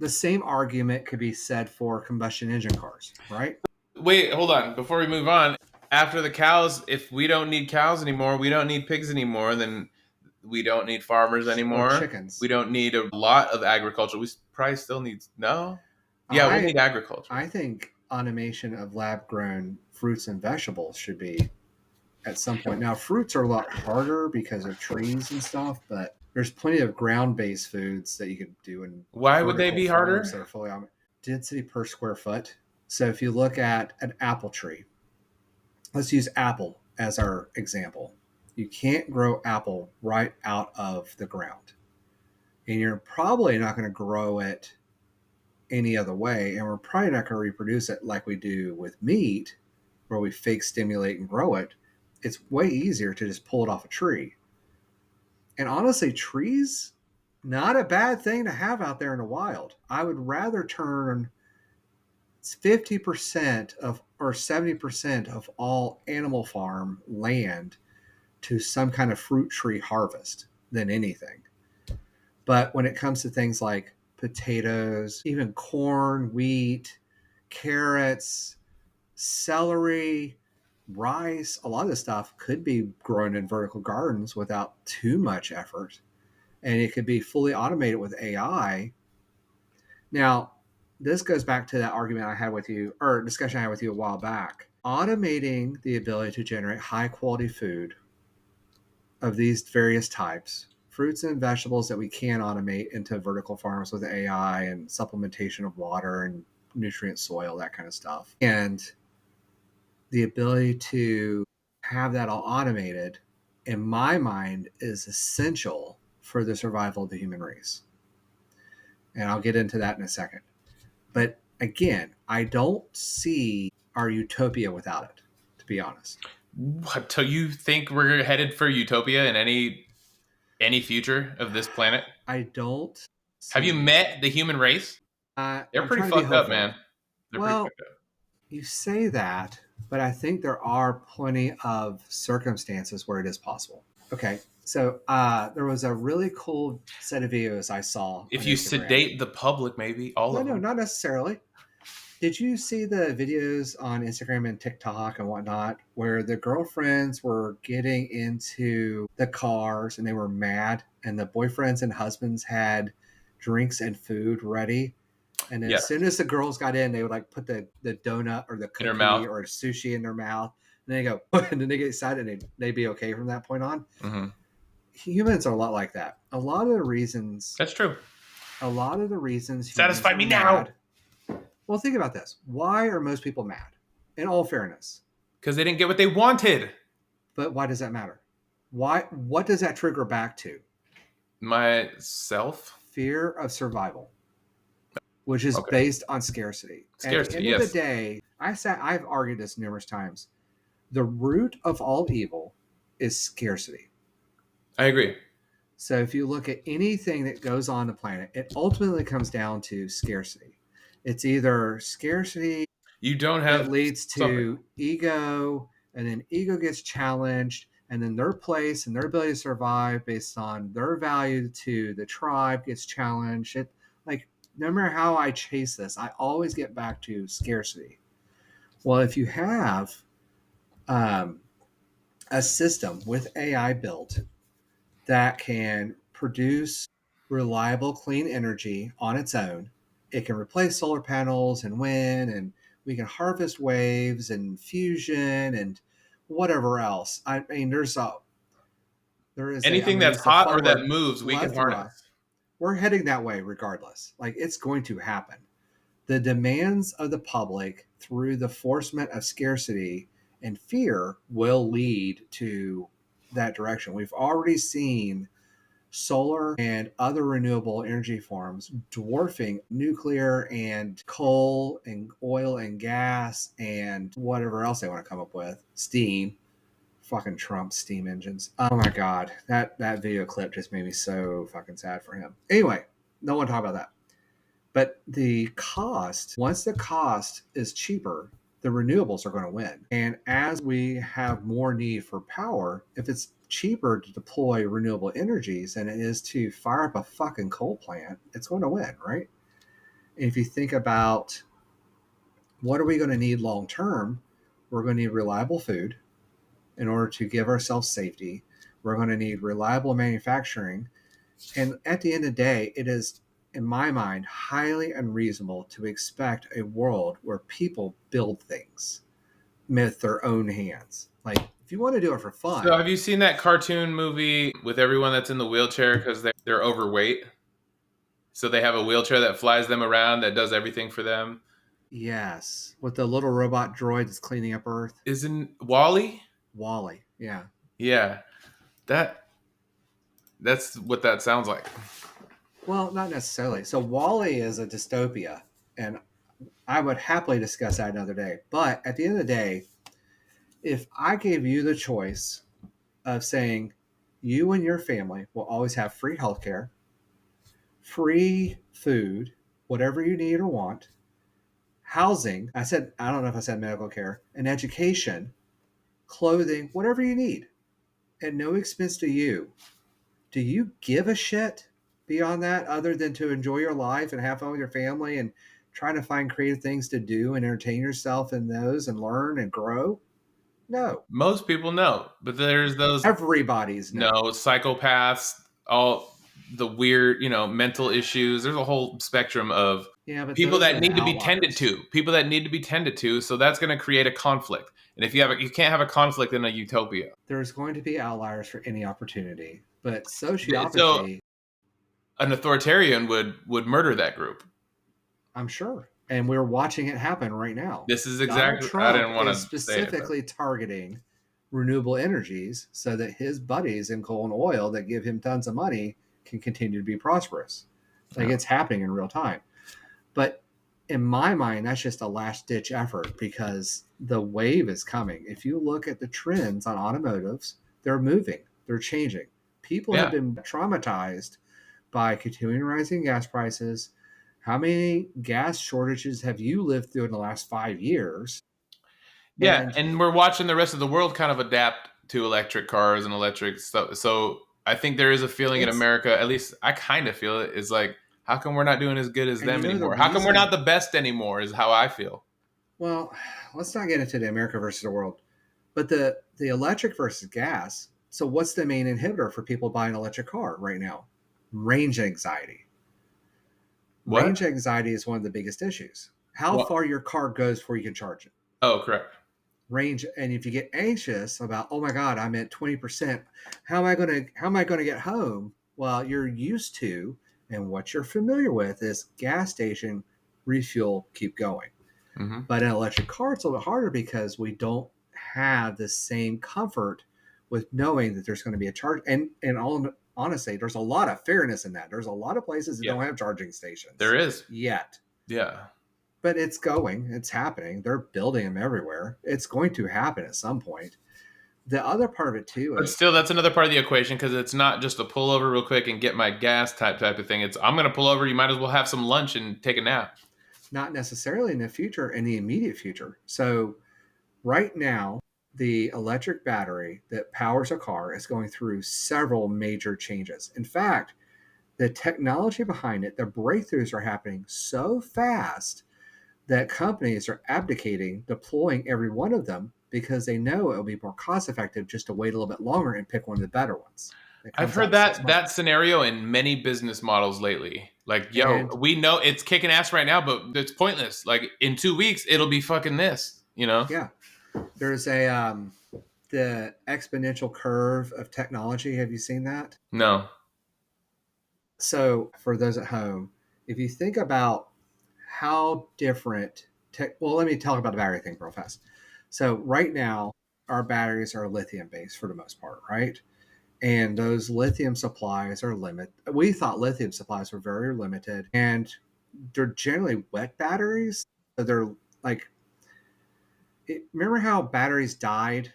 [SPEAKER 2] the same argument could be said for combustion engine cars, right?
[SPEAKER 1] Wait, hold on. Before we move on, after the cows, if we don't need cows anymore, we don't need pigs anymore, then we don't need farmers anymore.
[SPEAKER 2] Or chickens.
[SPEAKER 1] We don't need a lot of agriculture. We probably still need... No? Yeah, we need agriculture.
[SPEAKER 2] I think automation of lab-grown fruits and vegetables should be at some point. Now, fruits are a lot harder because of trees and stuff, but there's plenty of ground-based foods that you could do.
[SPEAKER 1] Why would they be harder?
[SPEAKER 2] That are fully density per square foot. So if you look at an apple tree, let's use apple as our example. You can't grow apple right out of the ground. And you're probably not going to grow it any other way. And we're probably not going to reproduce it like we do with meat, where we fake stimulate and grow it. It's way easier to just pull it off a tree. And honestly, trees, not a bad thing to have out there in the wild. I would rather turn 50% or 70% of all animal farm land to some kind of fruit tree harvest than anything. But when it comes to things like potatoes, even corn, wheat, carrots, celery, rice, a lot of this stuff could be grown in vertical gardens without too much effort. And it could be fully automated with AI. Now, this goes back to that argument I had with you, or discussion I had with you a while back. Automating the ability to generate high quality food of these various types, fruits and vegetables that we can automate into vertical farms with AI and supplementation of water and nutrient soil, that kind of stuff. And the ability to have that all automated, in my mind, is essential for the survival of the human race. And I'll get into that in a second. But again, I don't see our utopia without it, to be honest.
[SPEAKER 1] What, so you think we're headed for utopia in any future of this planet?
[SPEAKER 2] I don't.
[SPEAKER 1] Have you met the human race? They're pretty fucked up, man. They're pretty fucked up.
[SPEAKER 2] You say that, but I think there are plenty of circumstances where it is possible. Okay, so there was a really cool set of videos I saw.
[SPEAKER 1] If you sedate the public, maybe all of them.
[SPEAKER 2] No, not necessarily. Did you see the videos on Instagram and TikTok and whatnot where the girlfriends were getting into the cars and they were mad and the boyfriends and husbands had drinks and food ready? And then as soon as the girls got in, they would like put the donut or the cookie or sushi in their mouth. And they go, and then they get excited and they'd be okay from that point on. Mm-hmm. Humans are a lot like that. A lot of the reasons.
[SPEAKER 1] That's true.
[SPEAKER 2] A lot of the reasons.
[SPEAKER 1] Satisfy me now.
[SPEAKER 2] Well, think about this. Why are most people mad? In all fairness.
[SPEAKER 1] Because they didn't get what they wanted.
[SPEAKER 2] But why does that matter? Why? What does that trigger back to?
[SPEAKER 1] Myself.
[SPEAKER 2] Fear of survival. which is
[SPEAKER 1] Okay.
[SPEAKER 2] based on scarcity. At the
[SPEAKER 1] Scarcity,
[SPEAKER 2] end of the
[SPEAKER 1] yes.
[SPEAKER 2] day, I've argued this numerous times. The root of all evil is scarcity.
[SPEAKER 1] I agree.
[SPEAKER 2] So if you look at anything that goes on the planet, it ultimately comes down to scarcity. It's either scarcity
[SPEAKER 1] You don't
[SPEAKER 2] that
[SPEAKER 1] have
[SPEAKER 2] leads
[SPEAKER 1] something.
[SPEAKER 2] to ego, and then ego gets challenged, and then their place and their ability to survive based on their value to the tribe gets challenged. It, like, no matter how I chase this, I always get back to scarcity. Well, if you have um, a system with AI built that can produce reliable, clean energy on its own, it can replace solar panels and wind, and we can harvest waves and fusion and whatever else. I mean, I
[SPEAKER 1] Anything
[SPEAKER 2] mean,
[SPEAKER 1] that's
[SPEAKER 2] it's the
[SPEAKER 1] hot
[SPEAKER 2] flow
[SPEAKER 1] or
[SPEAKER 2] of
[SPEAKER 1] that
[SPEAKER 2] our
[SPEAKER 1] moves, we can
[SPEAKER 2] blood through us.
[SPEAKER 1] harness.
[SPEAKER 2] We're heading that way regardless. Like, it's going to happen. The demands of the public through the forcement of scarcity and fear will lead to that direction. We've already seen solar and other renewable energy forms dwarfing nuclear and coal and oil and gas and whatever else they want to come up with. Steam. Fucking Trump steam engines. Oh my god. That video clip just made me so fucking sad for him. Anyway, no one talk about that. But the cost, once the cost is cheaper, the renewables are going to win. And as we have more need for power, if it's cheaper to deploy renewable energies than it is to fire up a fucking coal plant, it's going to win, right? And if you think about what are we going to need long term, we're going to need reliable food in order to give ourselves safety. We're going to need reliable manufacturing. And at the end of the day, it is, in my mind, highly unreasonable to expect a world where people build things with their own hands. Like, if you want to do it for
[SPEAKER 1] So,
[SPEAKER 2] fun,
[SPEAKER 1] have you seen that cartoon movie with everyone that's in the wheelchair because they're overweight? So they have a wheelchair that flies them around that does everything for them.
[SPEAKER 2] yes, with the little robot droid that's cleaning up Earth,
[SPEAKER 1] Isn't Wally?
[SPEAKER 2] Wally. Yeah.
[SPEAKER 1] Yeah, that that's what that sounds like.
[SPEAKER 2] Well, not necessarily. So Wally is a dystopia, and I would happily discuss that another day. But at the end of the day, if I gave you the choice of saying you and your family will always have free healthcare, free food, whatever you need or want, housing, I don't know if I said medical care, and education, clothing, whatever you need, at no expense to you, do you give a shit beyond that other than to enjoy your life and have fun with your family and trying to find creative things to do and entertain yourself in those and learn and grow? No.
[SPEAKER 1] Most people know, but there's those
[SPEAKER 2] Everybody's
[SPEAKER 1] no
[SPEAKER 2] no.
[SPEAKER 1] psychopaths, all the weird, mental issues. There's a whole spectrum of
[SPEAKER 2] Yeah, but
[SPEAKER 1] people
[SPEAKER 2] those
[SPEAKER 1] that
[SPEAKER 2] are the
[SPEAKER 1] need to be tended
[SPEAKER 2] outliers.
[SPEAKER 1] to. People that need to be tended to. So that's going to create a conflict. And if you can't have a conflict in a utopia.
[SPEAKER 2] There's going to be outliers for any opportunity, but
[SPEAKER 1] So
[SPEAKER 2] sociopathy,
[SPEAKER 1] an authoritarian would murder that group.
[SPEAKER 2] I'm sure. And we're watching it happen right now.
[SPEAKER 1] This is
[SPEAKER 2] Donald
[SPEAKER 1] exactly. I
[SPEAKER 2] Trump
[SPEAKER 1] didn't want
[SPEAKER 2] is
[SPEAKER 1] to say it.
[SPEAKER 2] specifically targeting renewable energies so that his buddies in coal and oil that give him tons of money can continue to be prosperous. Like,
[SPEAKER 1] Yeah.
[SPEAKER 2] it's happening in real time. But in my mind, that's just a last ditch effort because the wave is coming. If you look at the trends on automotives, they're moving, they're changing. People have
[SPEAKER 1] Yeah.
[SPEAKER 2] been traumatized by continuing rising gas prices. How many gas shortages have you lived through in the last 5 years?
[SPEAKER 1] Yeah,
[SPEAKER 2] And
[SPEAKER 1] and we're watching the rest of the world kind of adapt to electric cars and electric stuff. So I think there is a feeling in
[SPEAKER 2] it's,
[SPEAKER 1] America, at least I kind of feel it, is like, how come we're not doing as good as
[SPEAKER 2] and you
[SPEAKER 1] them
[SPEAKER 2] know the
[SPEAKER 1] anymore? How come we're
[SPEAKER 2] reason,
[SPEAKER 1] not the best anymore? Is how I feel.
[SPEAKER 2] well, let's not get into the America versus the world, but the electric versus gas. So what's the main inhibitor for people buying an electric car right now? Range anxiety.
[SPEAKER 1] What?
[SPEAKER 2] Range anxiety is one of the biggest issues. How
[SPEAKER 1] What?
[SPEAKER 2] far your car goes before you can charge it.
[SPEAKER 1] Oh, correct.
[SPEAKER 2] Range, and if you get anxious about, oh my god, I'm at 20%, how am I going to get home? Well, you're used to, and what you're familiar with is gas station, refuel, keep going.
[SPEAKER 1] Hmm.
[SPEAKER 2] But an electric car, it's a little bit harder because we don't have the same comfort with knowing that there's going to be a charge. And all honestly, there's a lot of fairness in that. There's a lot of places that
[SPEAKER 1] Yeah,
[SPEAKER 2] don't have charging stations
[SPEAKER 1] there is.
[SPEAKER 2] yet.
[SPEAKER 1] Yeah.
[SPEAKER 2] But it's happening. They're building them everywhere. It's going to happen at some point. The other part of it too
[SPEAKER 1] But
[SPEAKER 2] is
[SPEAKER 1] still, that's another part of the equation because it's not just a pull over real quick and get my gas type of thing. It's I'm going to pull over. You might as well have some lunch and take a nap.
[SPEAKER 2] not necessarily in the future, in the immediate future. So right now, the electric battery that powers a car is going through several major changes. In fact, the technology behind it, the breakthroughs are happening so fast that companies are abdicating deploying every one of them because they know it'll be more cost effective just to wait a little bit longer and pick one of the better ones that
[SPEAKER 1] I've
[SPEAKER 2] comes out
[SPEAKER 1] heard
[SPEAKER 2] in six
[SPEAKER 1] that
[SPEAKER 2] months.
[SPEAKER 1] scenario in many business models lately. Like, yo,
[SPEAKER 2] And
[SPEAKER 1] we know it's kicking ass right now, but it's pointless. Like in 2 weeks, it'll be fucking this. You know?
[SPEAKER 2] yeah, there's a the exponential curve of technology. Have you seen that?
[SPEAKER 1] No.
[SPEAKER 2] So for those at home, if you think about how different tech, well, let me talk about the battery thing real fast. So right now, our batteries are lithium based for the most part, right? And those lithium supplies are limited. We thought lithium supplies were very limited, and they're generally wet batteries. So they're like, remember how batteries died,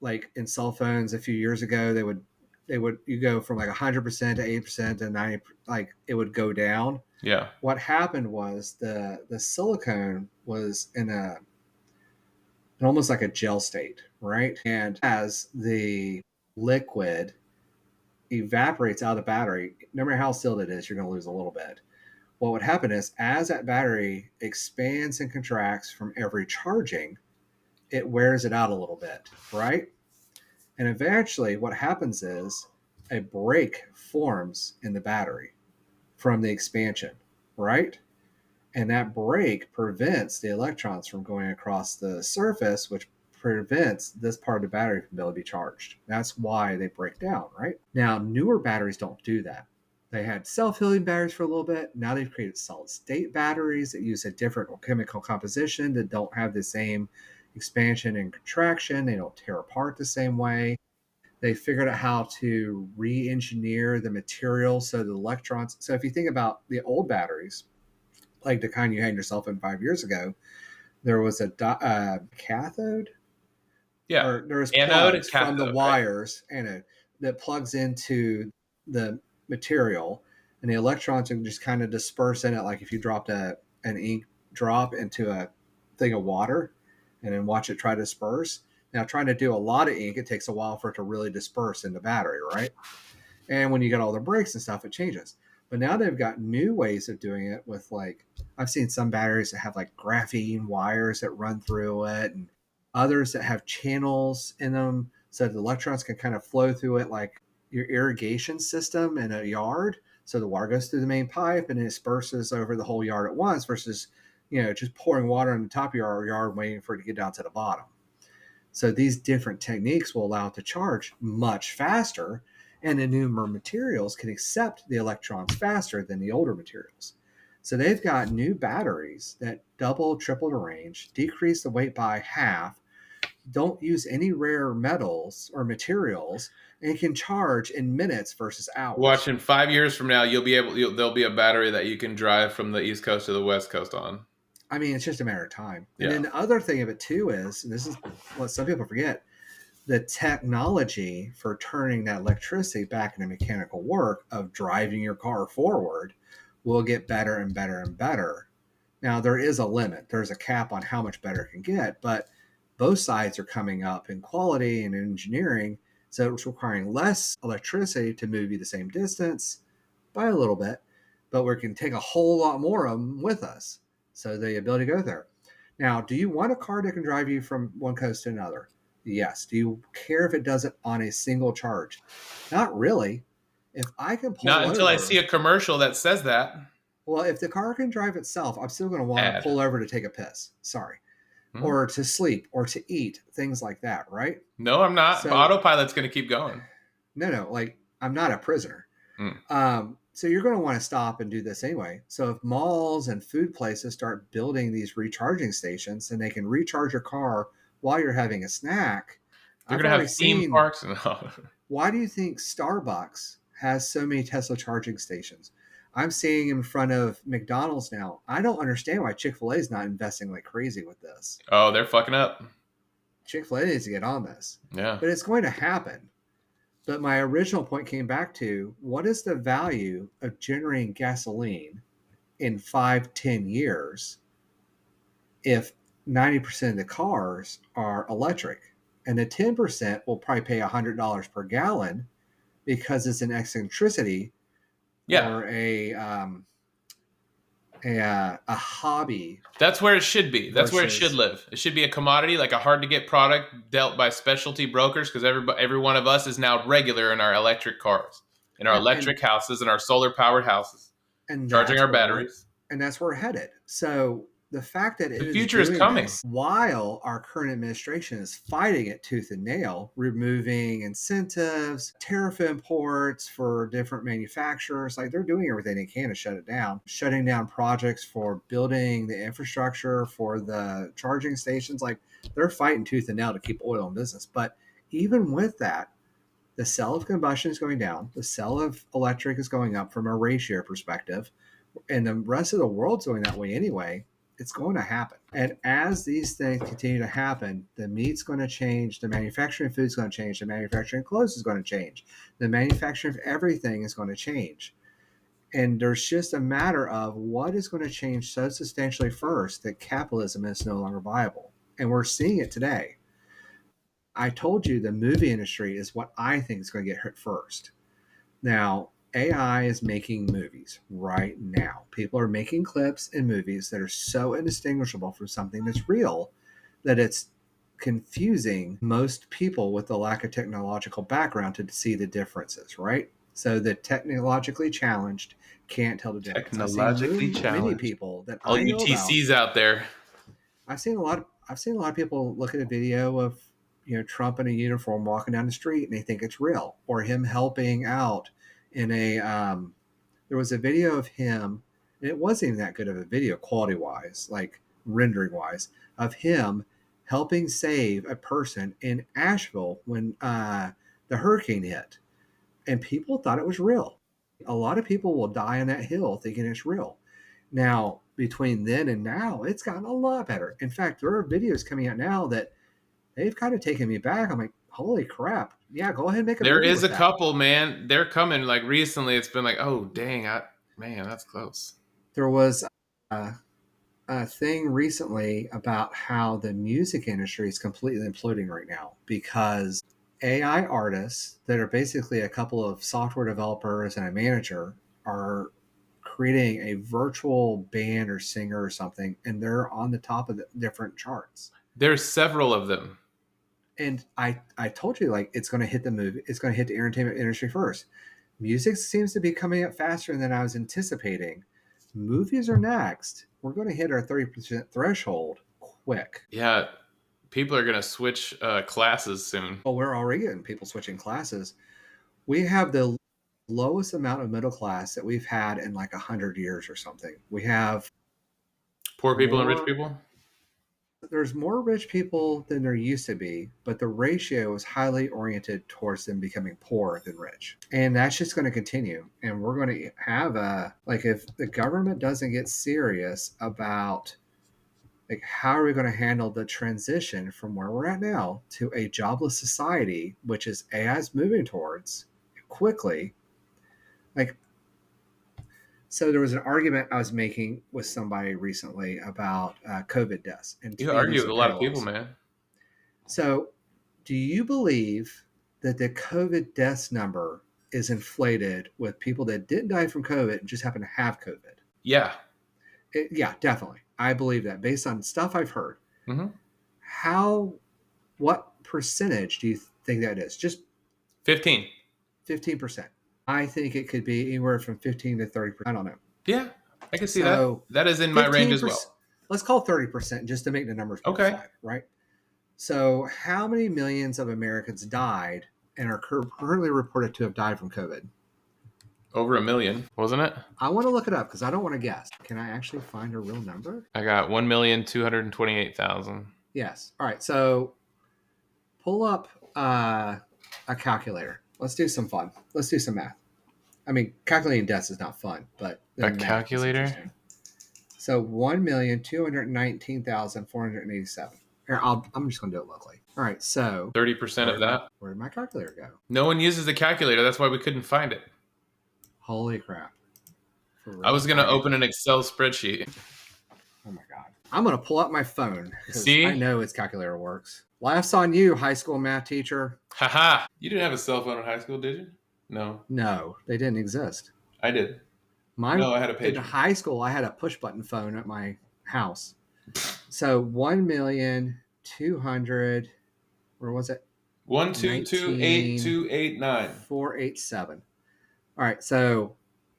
[SPEAKER 2] like in cell phones a few years ago? They would you go from like 100% to 80% to 90, like it would go down.
[SPEAKER 1] Yeah.
[SPEAKER 2] What happened was the silicone was in a almost like a gel state, right? And as the liquid evaporates out of the battery, no matter how sealed it is, you're going to lose a little bit. What would happen is as that battery expands and contracts from every charging, it wears it out a little bit, right? And eventually, what happens is a break forms in the battery from the expansion, right? And that break prevents the electrons from going across the surface, which prevents this part of the battery from being able to be charged. That's why they break down, right? Now, newer batteries don't do that. They had self-healing batteries for a little bit. Now they've created solid-state batteries that use a different chemical composition that don't have the same expansion and contraction. They don't tear apart the same way. They figured out how to re-engineer the material so the electrons. So if you think about the old batteries, like the kind you had in your cell phone 5 years ago, there was a cathode,
[SPEAKER 1] Yeah.
[SPEAKER 2] or there was
[SPEAKER 1] Anode,
[SPEAKER 2] plugs from the
[SPEAKER 1] cathode, right?
[SPEAKER 2] wires and that plugs into the material, and the electrons can just kind of disperse in it, like if you dropped an ink drop into a thing of water and then watch it try to disperse. Now, trying to do a lot of ink, it takes a while for it to really disperse in the battery, right? And when you get all the breaks and stuff, it changes. But now they've got new ways of doing it with, like, I've seen some batteries that have like graphene wires that run through it, and others that have channels in them so the electrons can kind of flow through it like your irrigation system in a yard. So the water goes through the main pipe and it disperses over the whole yard at once versus, just pouring water on the top of your yard waiting for it to get down to the bottom. So these different techniques will allow it to charge much faster, and the newer materials can accept the electrons faster than the older materials. So they've got new batteries that double, triple the range, decrease the weight by half, don't use any rare metals or materials, and can charge in minutes versus
[SPEAKER 1] Watch
[SPEAKER 2] hours.
[SPEAKER 1] in 5 years from now, there'll be a battery that you can drive from the East Coast to the West Coast on.
[SPEAKER 2] I mean, it's just a matter of time. And
[SPEAKER 1] Yeah.
[SPEAKER 2] then the other thing of it too is, and this is what some people forget, the technology for turning that electricity back into mechanical work of driving your car forward will get better and better and better. Now, there is a limit, there's a cap on how much better it can get, but both sides are coming up in quality and engineering. So it's requiring less electricity to move you the same distance by a little bit, but we can take a whole lot more of them with us. So the ability to go there. Now, do you want a car that can drive you from one coast to another? Yes. Do you care if it does it on a single charge? Not really. If I can
[SPEAKER 1] Not
[SPEAKER 2] pull
[SPEAKER 1] until I see
[SPEAKER 2] over,
[SPEAKER 1] a commercial that says that.
[SPEAKER 2] well, if the car can drive itself, I'm still going to want to
[SPEAKER 1] Ad.
[SPEAKER 2] pull over to take a piss. Sorry.
[SPEAKER 1] Hmm?
[SPEAKER 2] Or to sleep or to eat, things like that, right?
[SPEAKER 1] No, I'm not.
[SPEAKER 2] So,
[SPEAKER 1] Autopilot's going to keep going.
[SPEAKER 2] no, like I'm not a prisoner.
[SPEAKER 1] Mm.
[SPEAKER 2] So you're going to want to stop and do this anyway. So if malls and food places start building these recharging stations and they can recharge your car while you're having a snack,
[SPEAKER 1] They're
[SPEAKER 2] I've
[SPEAKER 1] going to
[SPEAKER 2] already
[SPEAKER 1] have theme
[SPEAKER 2] seen.
[SPEAKER 1] parks. And
[SPEAKER 2] Why do you think Starbucks has so many Tesla charging stations? I'm seeing in front of McDonald's now. I don't understand why Chick-fil-A is not investing like crazy with this.
[SPEAKER 1] Oh, they're fucking up.
[SPEAKER 2] Chick-fil-A needs to get on this.
[SPEAKER 1] Yeah.
[SPEAKER 2] But it's going to happen. But my original point came back to, what is the value of generating gasoline in 5-10 years if 90% of the cars are electric? And the 10% will probably pay $100 per gallon because it's an eccentricity or a hobby.
[SPEAKER 1] That's where it should be. That's where it should live. It should be a commodity, like a hard to get product dealt by specialty brokers, because every one of us is now regular in our electric cars, in our electric houses, in our solar powered houses, and charging our batteries.
[SPEAKER 2] And that's where we're headed. So the fact that
[SPEAKER 1] the future is coming
[SPEAKER 2] while our current administration is fighting it tooth and nail, removing incentives, tariff imports for different manufacturers, like they're doing everything they can to shut it down, shutting down projects for building the infrastructure for the charging stations. Like they're fighting tooth and nail to keep oil in business. But even with that, the sale of combustion is going down. The sale of electric is going up from a ratio perspective. And the rest of the world's going that way anyway. It's going to happen. And as these things continue to happen, the meat's going to change, the manufacturing food is going to change, the manufacturing clothes is going to change, the manufacturing of everything is going to change. And there's just a matter of what is going to change so substantially first that capitalism is no longer viable. And we're seeing it today. I told you the movie industry is what I think is going to get hurt first. Now, AI is making movies right now. People are making clips in movies that are so indistinguishable from something that's real that it's confusing most people with the lack of technological background to see the differences, right? So the technologically challenged can't tell the difference.
[SPEAKER 1] Technologically challenged.
[SPEAKER 2] Many people that
[SPEAKER 1] all UTCs out there.
[SPEAKER 2] I've seen a lot of people look at a video of Trump in a uniform walking down the street and they think it's real, or him helping out in a there was a video of him, and it wasn't even that good of a video quality wise, like rendering wise, of him helping save a person in Asheville when the hurricane hit, and people thought it was real. A lot of people will die on that hill thinking it's real. Now between then and now, it's gotten a lot better. In fact, there are videos coming out now that they've kind of taken me back. I'm like, holy crap. Yeah, go ahead and make a
[SPEAKER 1] There is a couple, man. They're coming like recently. It's been like, oh, dang. Man, that's close.
[SPEAKER 2] There was a thing recently about how the music industry is completely imploding right now because AI artists that are basically a couple of software developers and a manager are creating a virtual band or singer or something, and they're on the top of the different charts.
[SPEAKER 1] There's several of them.
[SPEAKER 2] And I told you, like, it's going to hit the movie. It's going to hit the entertainment industry first. Music seems to be coming up faster than I was anticipating. Movies are next. We're going to hit our 30% threshold quick.
[SPEAKER 1] Yeah, people are going to switch classes soon.
[SPEAKER 2] Oh, we're already getting people switching classes. We have the lowest amount of middle class that we've had in like 100 years or something. We have
[SPEAKER 1] poor people and rich people.
[SPEAKER 2] There's more rich people than there used to be, but the ratio is highly oriented towards them becoming poor than rich. And that's just going to continue. And we're going to have if the government doesn't get serious about like how are we going to handle the transition from where we're at now to a jobless society, which is AI's moving towards quickly. So there was an argument I was making with somebody recently about COVID deaths. And
[SPEAKER 1] you argue with a lot of people, man.
[SPEAKER 2] So do you believe that the COVID deaths number is inflated with people that didn't die from COVID and just happen to have COVID?
[SPEAKER 1] Yeah.
[SPEAKER 2] Yeah, definitely. I believe that based on stuff I've heard.
[SPEAKER 1] Mm-hmm.
[SPEAKER 2] What percentage do you think that is? Just 15%. I think it could be anywhere from 15 to 30%. I don't know.
[SPEAKER 1] Yeah, I can see that. That is in my range as well.
[SPEAKER 2] Let's call 30% just to make the numbers
[SPEAKER 1] okay.
[SPEAKER 2] Flat, right? So how many millions of Americans died and are currently reported to have died from COVID?
[SPEAKER 1] Over 1 million, wasn't it?
[SPEAKER 2] I want to look it up because I don't want to guess. Can I actually find a real number?
[SPEAKER 1] I got 1,228,000.
[SPEAKER 2] Yes. All right. So pull up a calculator. Let's do some fun. Let's do some math. I mean, calculating deaths is not fun, but the
[SPEAKER 1] A
[SPEAKER 2] math is
[SPEAKER 1] calculator?
[SPEAKER 2] interesting. So 1,219,487. Here, I'm just going to do it locally. All right, so
[SPEAKER 1] 30% of that.
[SPEAKER 2] Where did my calculator go?
[SPEAKER 1] No one uses the calculator. That's why we couldn't find it.
[SPEAKER 2] Holy crap. For real?
[SPEAKER 1] I was going
[SPEAKER 2] All
[SPEAKER 1] to
[SPEAKER 2] right.
[SPEAKER 1] open an Excel spreadsheet.
[SPEAKER 2] Oh my God. I'm going to pull up my phone because
[SPEAKER 1] See?
[SPEAKER 2] I know its calculator works. Laughs on you, high school math teacher.
[SPEAKER 1] Haha. You didn't have a cell phone in high school, did you? No.
[SPEAKER 2] No, they didn't exist.
[SPEAKER 1] I did.
[SPEAKER 2] Mine,
[SPEAKER 1] No, I had a
[SPEAKER 2] in
[SPEAKER 1] pager.
[SPEAKER 2] high school, I had a push button phone at my house. So 1,200,000, where was it?
[SPEAKER 1] 1228289.
[SPEAKER 2] 487. All right, so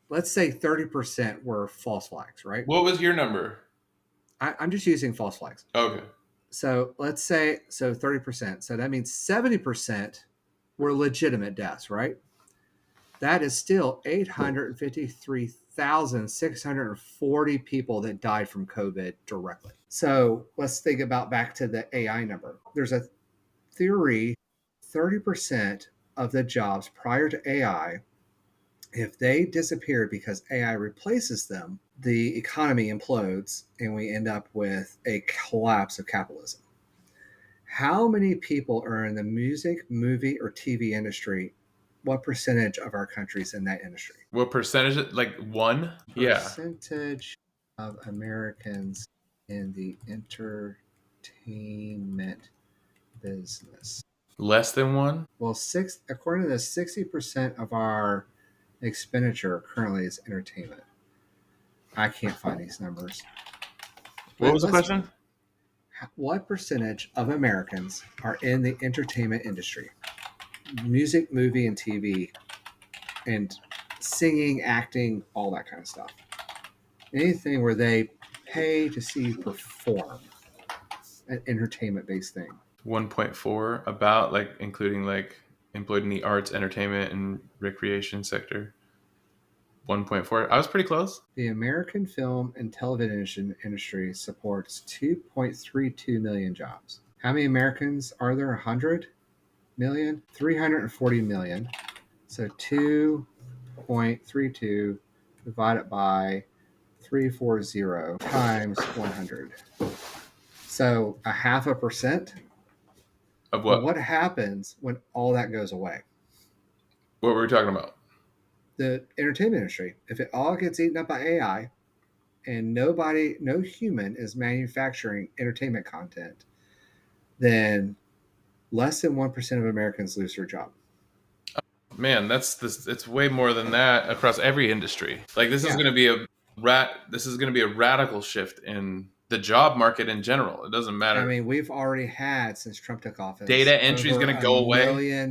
[SPEAKER 2] let's say 30% were false flags, right?
[SPEAKER 1] What was your number?
[SPEAKER 2] I'm just using false flags.
[SPEAKER 1] Okay.
[SPEAKER 2] So let's say 30%. So that means 70% were legitimate deaths, right? That is still 853,640 people that died from COVID directly. So let's think about back to the AI number. There's a theory 30% of the jobs prior to AI, if they disappear because AI replaces them, the economy implodes and we end up with a collapse of capitalism. How many people are in the music, movie, or TV industry? What percentage of our country's in that industry?
[SPEAKER 1] What percentage? Like 1? Yeah.
[SPEAKER 2] Percentage of Americans in the entertainment business.
[SPEAKER 1] Less than 1?
[SPEAKER 2] Well, according to this, 60% of our expenditure currently is entertainment. I can't find these numbers.
[SPEAKER 1] What was the question?
[SPEAKER 2] What percentage of Americans are in the entertainment industry? Music, movie, and TV, and singing, acting, all that kind of stuff. Anything where they pay to see you perform, an entertainment-based thing.
[SPEAKER 1] 1.4, about, like, including, like, employed in the arts, entertainment, and recreation sector. 1.4. I was pretty close.
[SPEAKER 2] The American film and television industry supports 2.32 million jobs. How many Americans are there? 100 million? 340 million. So 2.32 divided by 340 times 100. So 0.5%.
[SPEAKER 1] Of what?
[SPEAKER 2] But what happens when all that goes away?
[SPEAKER 1] What were we talking about?
[SPEAKER 2] The entertainment industry. If it all gets eaten up by AI and no human is manufacturing entertainment content, then less than 1% of Americans lose their job.
[SPEAKER 1] Man, it's way more than that across every industry. Like, this is going to be a radical shift in the job market in general. It doesn't matter.
[SPEAKER 2] I mean, we've already had, since Trump took office,
[SPEAKER 1] data entry is going to go away.
[SPEAKER 2] A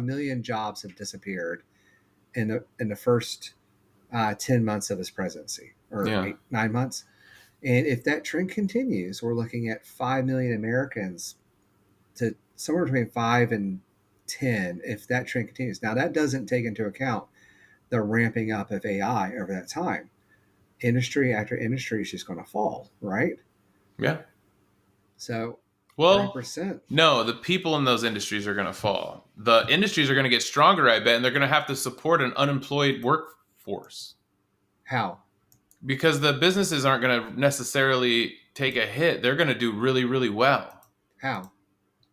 [SPEAKER 2] million jobs have disappeared in the first 10 months of his presidency, or 9 months. And if that trend continues, we're looking at 5 million Americans, to somewhere between 5 and 10, if that trend continues. Now, that doesn't take into account the ramping up of AI over that time. Industry after industry is just going to fall, right?
[SPEAKER 1] Yeah.
[SPEAKER 2] So,
[SPEAKER 1] well,
[SPEAKER 2] 30%.
[SPEAKER 1] No, the people in those industries are going to fall. The industries are going to get stronger, I bet, and they're going to have to support an unemployed workforce.
[SPEAKER 2] How?
[SPEAKER 1] Because the businesses aren't going to necessarily take a hit. They're going to do really, really well.
[SPEAKER 2] How?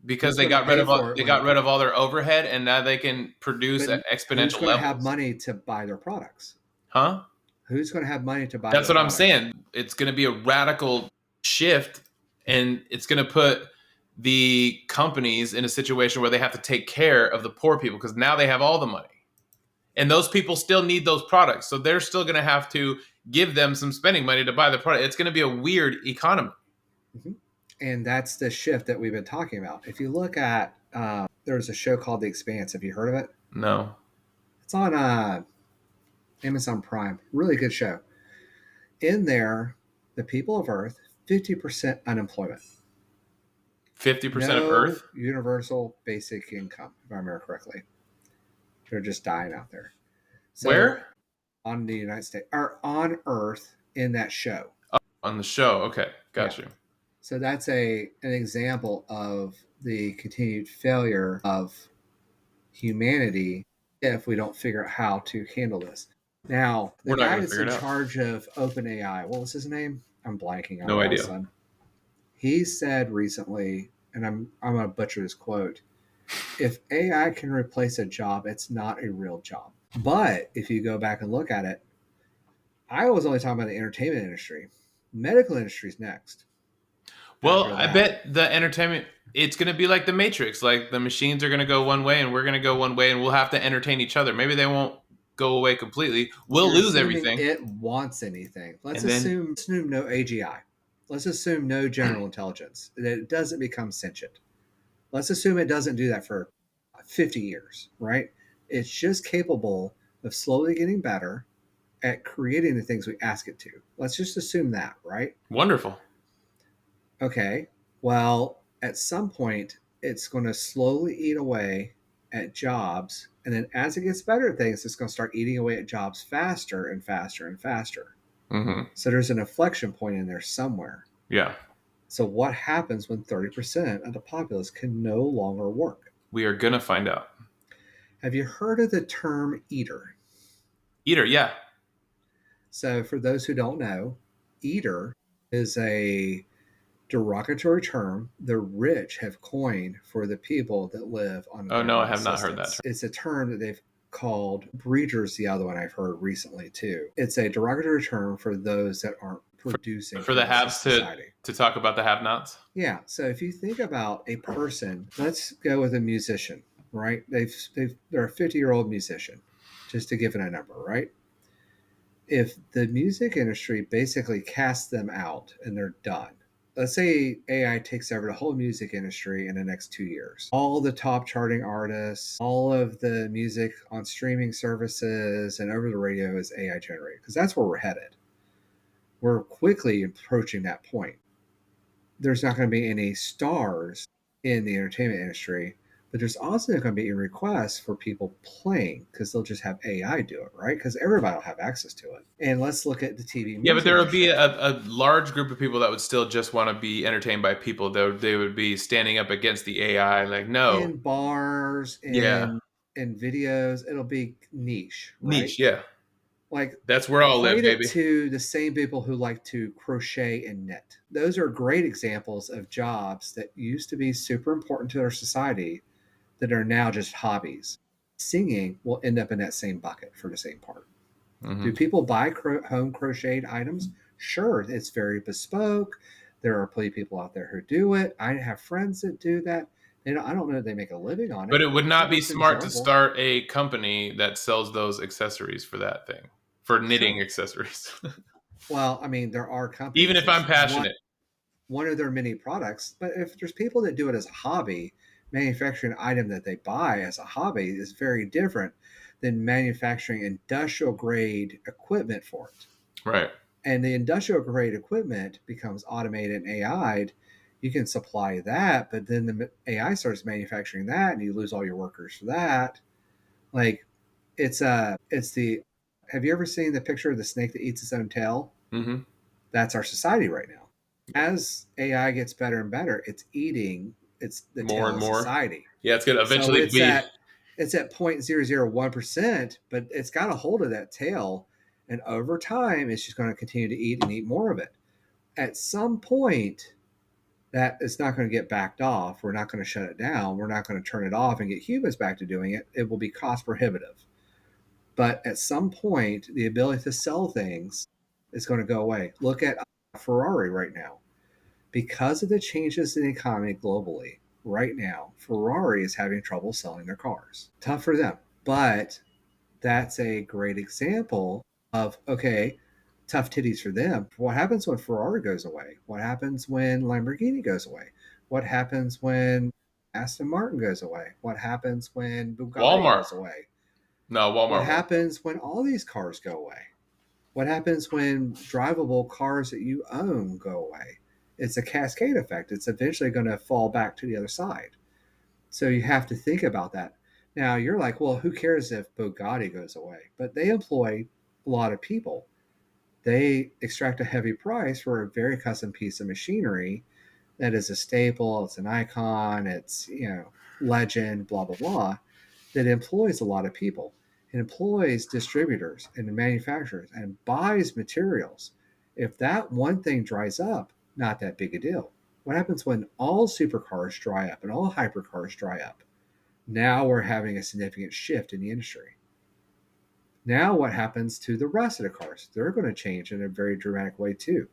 [SPEAKER 1] Because they got rid of all their overhead, and now they can produce at exponential levels.
[SPEAKER 2] Who's going to have money to buy their products?
[SPEAKER 1] Huh?
[SPEAKER 2] Who's going to have money to buy?
[SPEAKER 1] That's what I'm saying. It's going to be a radical shift, and it's going to put the companies in a situation where they have to take care of the poor people, because now they have all the money, and those people still need those products, so they're still going to have to give them some spending money to buy the product. It's going to be a weird economy.
[SPEAKER 2] Mm-hmm. And that's the shift that we've been talking about. If you look at, there's a show called The Expanse. Have you heard of it?
[SPEAKER 1] No.
[SPEAKER 2] It's on Amazon Prime. Really good show. In there, the people of Earth, 50% unemployment.
[SPEAKER 1] 50% of Earth?
[SPEAKER 2] Universal basic income, if I remember correctly. They're just dying out there. So,
[SPEAKER 1] where?
[SPEAKER 2] On the United States, or on Earth in that show.
[SPEAKER 1] Oh, on the show. Okay. Got you.
[SPEAKER 2] So that's an example of the continued failure of humanity if we don't figure out how to handle this. Now, the
[SPEAKER 1] We're not
[SPEAKER 2] guy
[SPEAKER 1] going to
[SPEAKER 2] that's
[SPEAKER 1] figure
[SPEAKER 2] in
[SPEAKER 1] it out.
[SPEAKER 2] charge of OpenAI, what was his name? I'm blanking on
[SPEAKER 1] No
[SPEAKER 2] it all of a
[SPEAKER 1] idea.
[SPEAKER 2] sudden. He said recently, and I'm going to butcher his quote: "If AI can replace a job, it's not a real job." But if you go back and look at it, I was only talking about the entertainment industry. Medical industry is next.
[SPEAKER 1] Well,
[SPEAKER 2] After
[SPEAKER 1] I
[SPEAKER 2] that,
[SPEAKER 1] bet the entertainment, it's going to be like the Matrix. Like the machines are going to go one way and we're going to go one way and we'll have to entertain each other. Maybe they won't go away completely. We'll
[SPEAKER 2] you're
[SPEAKER 1] lose
[SPEAKER 2] assuming
[SPEAKER 1] everything.
[SPEAKER 2] it wants anything. Let's
[SPEAKER 1] And then,
[SPEAKER 2] assume no AGI. Let's assume no general intelligence. That it doesn't become sentient. Let's assume it doesn't do that for 50 years, right? It's just capable of slowly getting better at creating the things we ask it to. Let's just assume that, right?
[SPEAKER 1] wonderful.
[SPEAKER 2] Okay. Well, at some point, it's going to slowly eat away at jobs. And then as it gets better at things, it's going to start eating away at jobs faster and faster and faster.
[SPEAKER 1] Hmm.
[SPEAKER 2] So there's an inflection point in there somewhere.
[SPEAKER 1] Yeah.
[SPEAKER 2] So what happens when 30% of the populace can no longer work?
[SPEAKER 1] We are going to find out.
[SPEAKER 2] Have you heard of the term eater?
[SPEAKER 1] Eater, yeah.
[SPEAKER 2] So for those who don't know, eater is a derogatory term the rich have coined for the people that live on
[SPEAKER 1] Oh, no, I
[SPEAKER 2] government
[SPEAKER 1] have not heard that
[SPEAKER 2] assistance.
[SPEAKER 1] term.
[SPEAKER 2] It's a term that they've called breeders, the other one I've heard recently too. It's a derogatory term for those that aren't producing
[SPEAKER 1] For the
[SPEAKER 2] rest of
[SPEAKER 1] haves
[SPEAKER 2] society.
[SPEAKER 1] to talk about the have nots.
[SPEAKER 2] Yeah. So if you think about a person, let's go with a musician, right? They're a 50-year-old musician, just to give it a number, right? If the music industry basically casts them out and they're done, let's say AI takes over the whole music industry in the next 2 years. All the top charting artists, all of the music on streaming services and over the radio is AI generated because that's where we're headed. We're quickly approaching that point. There's not going to be any stars in the entertainment industry, but there's also going to be a request for people playing because they'll just have AI do it, right? Because everybody will have access to it. And let's look at the TV
[SPEAKER 1] Yeah, but
[SPEAKER 2] music
[SPEAKER 1] there would be
[SPEAKER 2] industry.
[SPEAKER 1] a large group of people that would still just want to be entertained by people. They would be standing up against the AI. Like, no.
[SPEAKER 2] In bars,
[SPEAKER 1] Yeah.
[SPEAKER 2] in videos, it'll be niche, right?
[SPEAKER 1] Niche. Yeah.
[SPEAKER 2] Like
[SPEAKER 1] That's where I'll live,
[SPEAKER 2] equate it
[SPEAKER 1] baby.
[SPEAKER 2] to the same people who like to crochet and knit. Those are great examples of jobs that used to be super important to our society that are now just hobbies. Singing will end up in that same bucket for the same part.
[SPEAKER 1] Hmm.
[SPEAKER 2] Do people buy home crocheted items? Sure, it's very bespoke. There are plenty of people out there who do it. I have friends that do that. I don't know if they make a living on
[SPEAKER 1] But
[SPEAKER 2] it,
[SPEAKER 1] it would
[SPEAKER 2] I'm sure
[SPEAKER 1] not be
[SPEAKER 2] it's
[SPEAKER 1] smart to
[SPEAKER 2] enjoyable.
[SPEAKER 1] start a company that sells those accessories for that thing, for knitting
[SPEAKER 2] Sure.
[SPEAKER 1] accessories.
[SPEAKER 2] Well, I mean, there are
[SPEAKER 1] Even
[SPEAKER 2] companies
[SPEAKER 1] if I'm
[SPEAKER 2] that's
[SPEAKER 1] passionate.
[SPEAKER 2] one of their many products. But if there's people that do it as a hobby, manufacturing an item that they buy as a hobby is very different than manufacturing industrial grade equipment for it.
[SPEAKER 1] Right.
[SPEAKER 2] And the industrial grade equipment becomes automated and AI'd. You can supply that, but then the AI starts manufacturing that, and you lose all your workers for that. Like, it's the. Have you ever seen the picture of the snake that eats its own tail?
[SPEAKER 1] Hmm.
[SPEAKER 2] That's our society right now. As AI gets better and better, it's eating it's the
[SPEAKER 1] More
[SPEAKER 2] tail
[SPEAKER 1] and
[SPEAKER 2] of
[SPEAKER 1] more.
[SPEAKER 2] society.
[SPEAKER 1] Yeah, it's going to
[SPEAKER 2] So
[SPEAKER 1] eventually be.
[SPEAKER 2] it's at 0.001%, but it's got a hold of that tail, and over time, it's just going to continue to eat and eat more of it. At some point, that it's not going to get backed off. We're not going to shut it down. We're not going to turn it off and get humans back to doing it. It will be cost prohibitive. But at some point, the ability to sell things is going to go away. Look at Ferrari right now. Because of the changes in the economy globally, right now, Ferrari is having trouble selling their cars. Tough for them. But that's a great example of, okay, tough titties for them. What happens when Ferrari goes away? What happens when Lamborghini goes away? What happens when Aston Martin goes away? What happens when Bugatti
[SPEAKER 1] Walmart.
[SPEAKER 2] goes away?
[SPEAKER 1] No,
[SPEAKER 2] What
[SPEAKER 1] Walmart won't.
[SPEAKER 2] happens when all these cars go away? What happens when drivable cars that you own go away? It's a cascade effect. It's eventually going to fall back to the other side. So you have to think about that. Now you're like, well, who cares if Bugatti goes away? But they employ a lot of people. They extract a heavy price for a very custom piece of machinery that is a staple, it's an icon, it's legend, blah blah blah. that employs a lot of people. It employs distributors and manufacturers and buys materials. If that one thing dries up, not that big a deal. What happens when all supercars dry up and all hypercars dry up? Now we're having a significant shift in the industry. Now what happens to the rest of the cars? They're going to change in a very dramatic way too.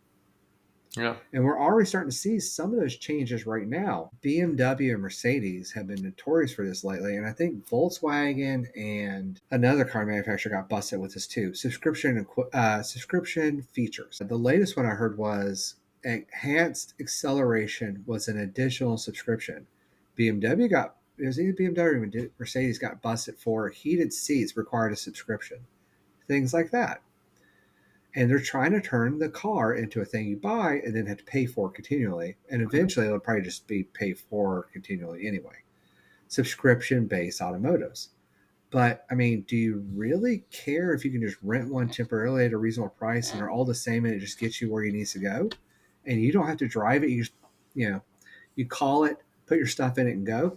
[SPEAKER 1] Yeah.
[SPEAKER 2] And we're already starting to see some of those changes right now. BMW and Mercedes have been notorious for this lately. And I think Volkswagen and another car manufacturer got busted with this too. Subscription features. The latest one I heard was enhanced acceleration was an additional subscription. It was either BMW or Mercedes got busted for heated seats required a subscription. Things like that. And they're trying to turn the car into a thing you buy and then have to pay for continually. And eventually it'll probably just be paid for continually anyway. Subscription-based automotives. But, I mean, do you really care if you can just rent one temporarily at a reasonable price and they're all the same and it just gets you where you need to go? And you don't have to drive it. You just, you call it, put your stuff in it and go?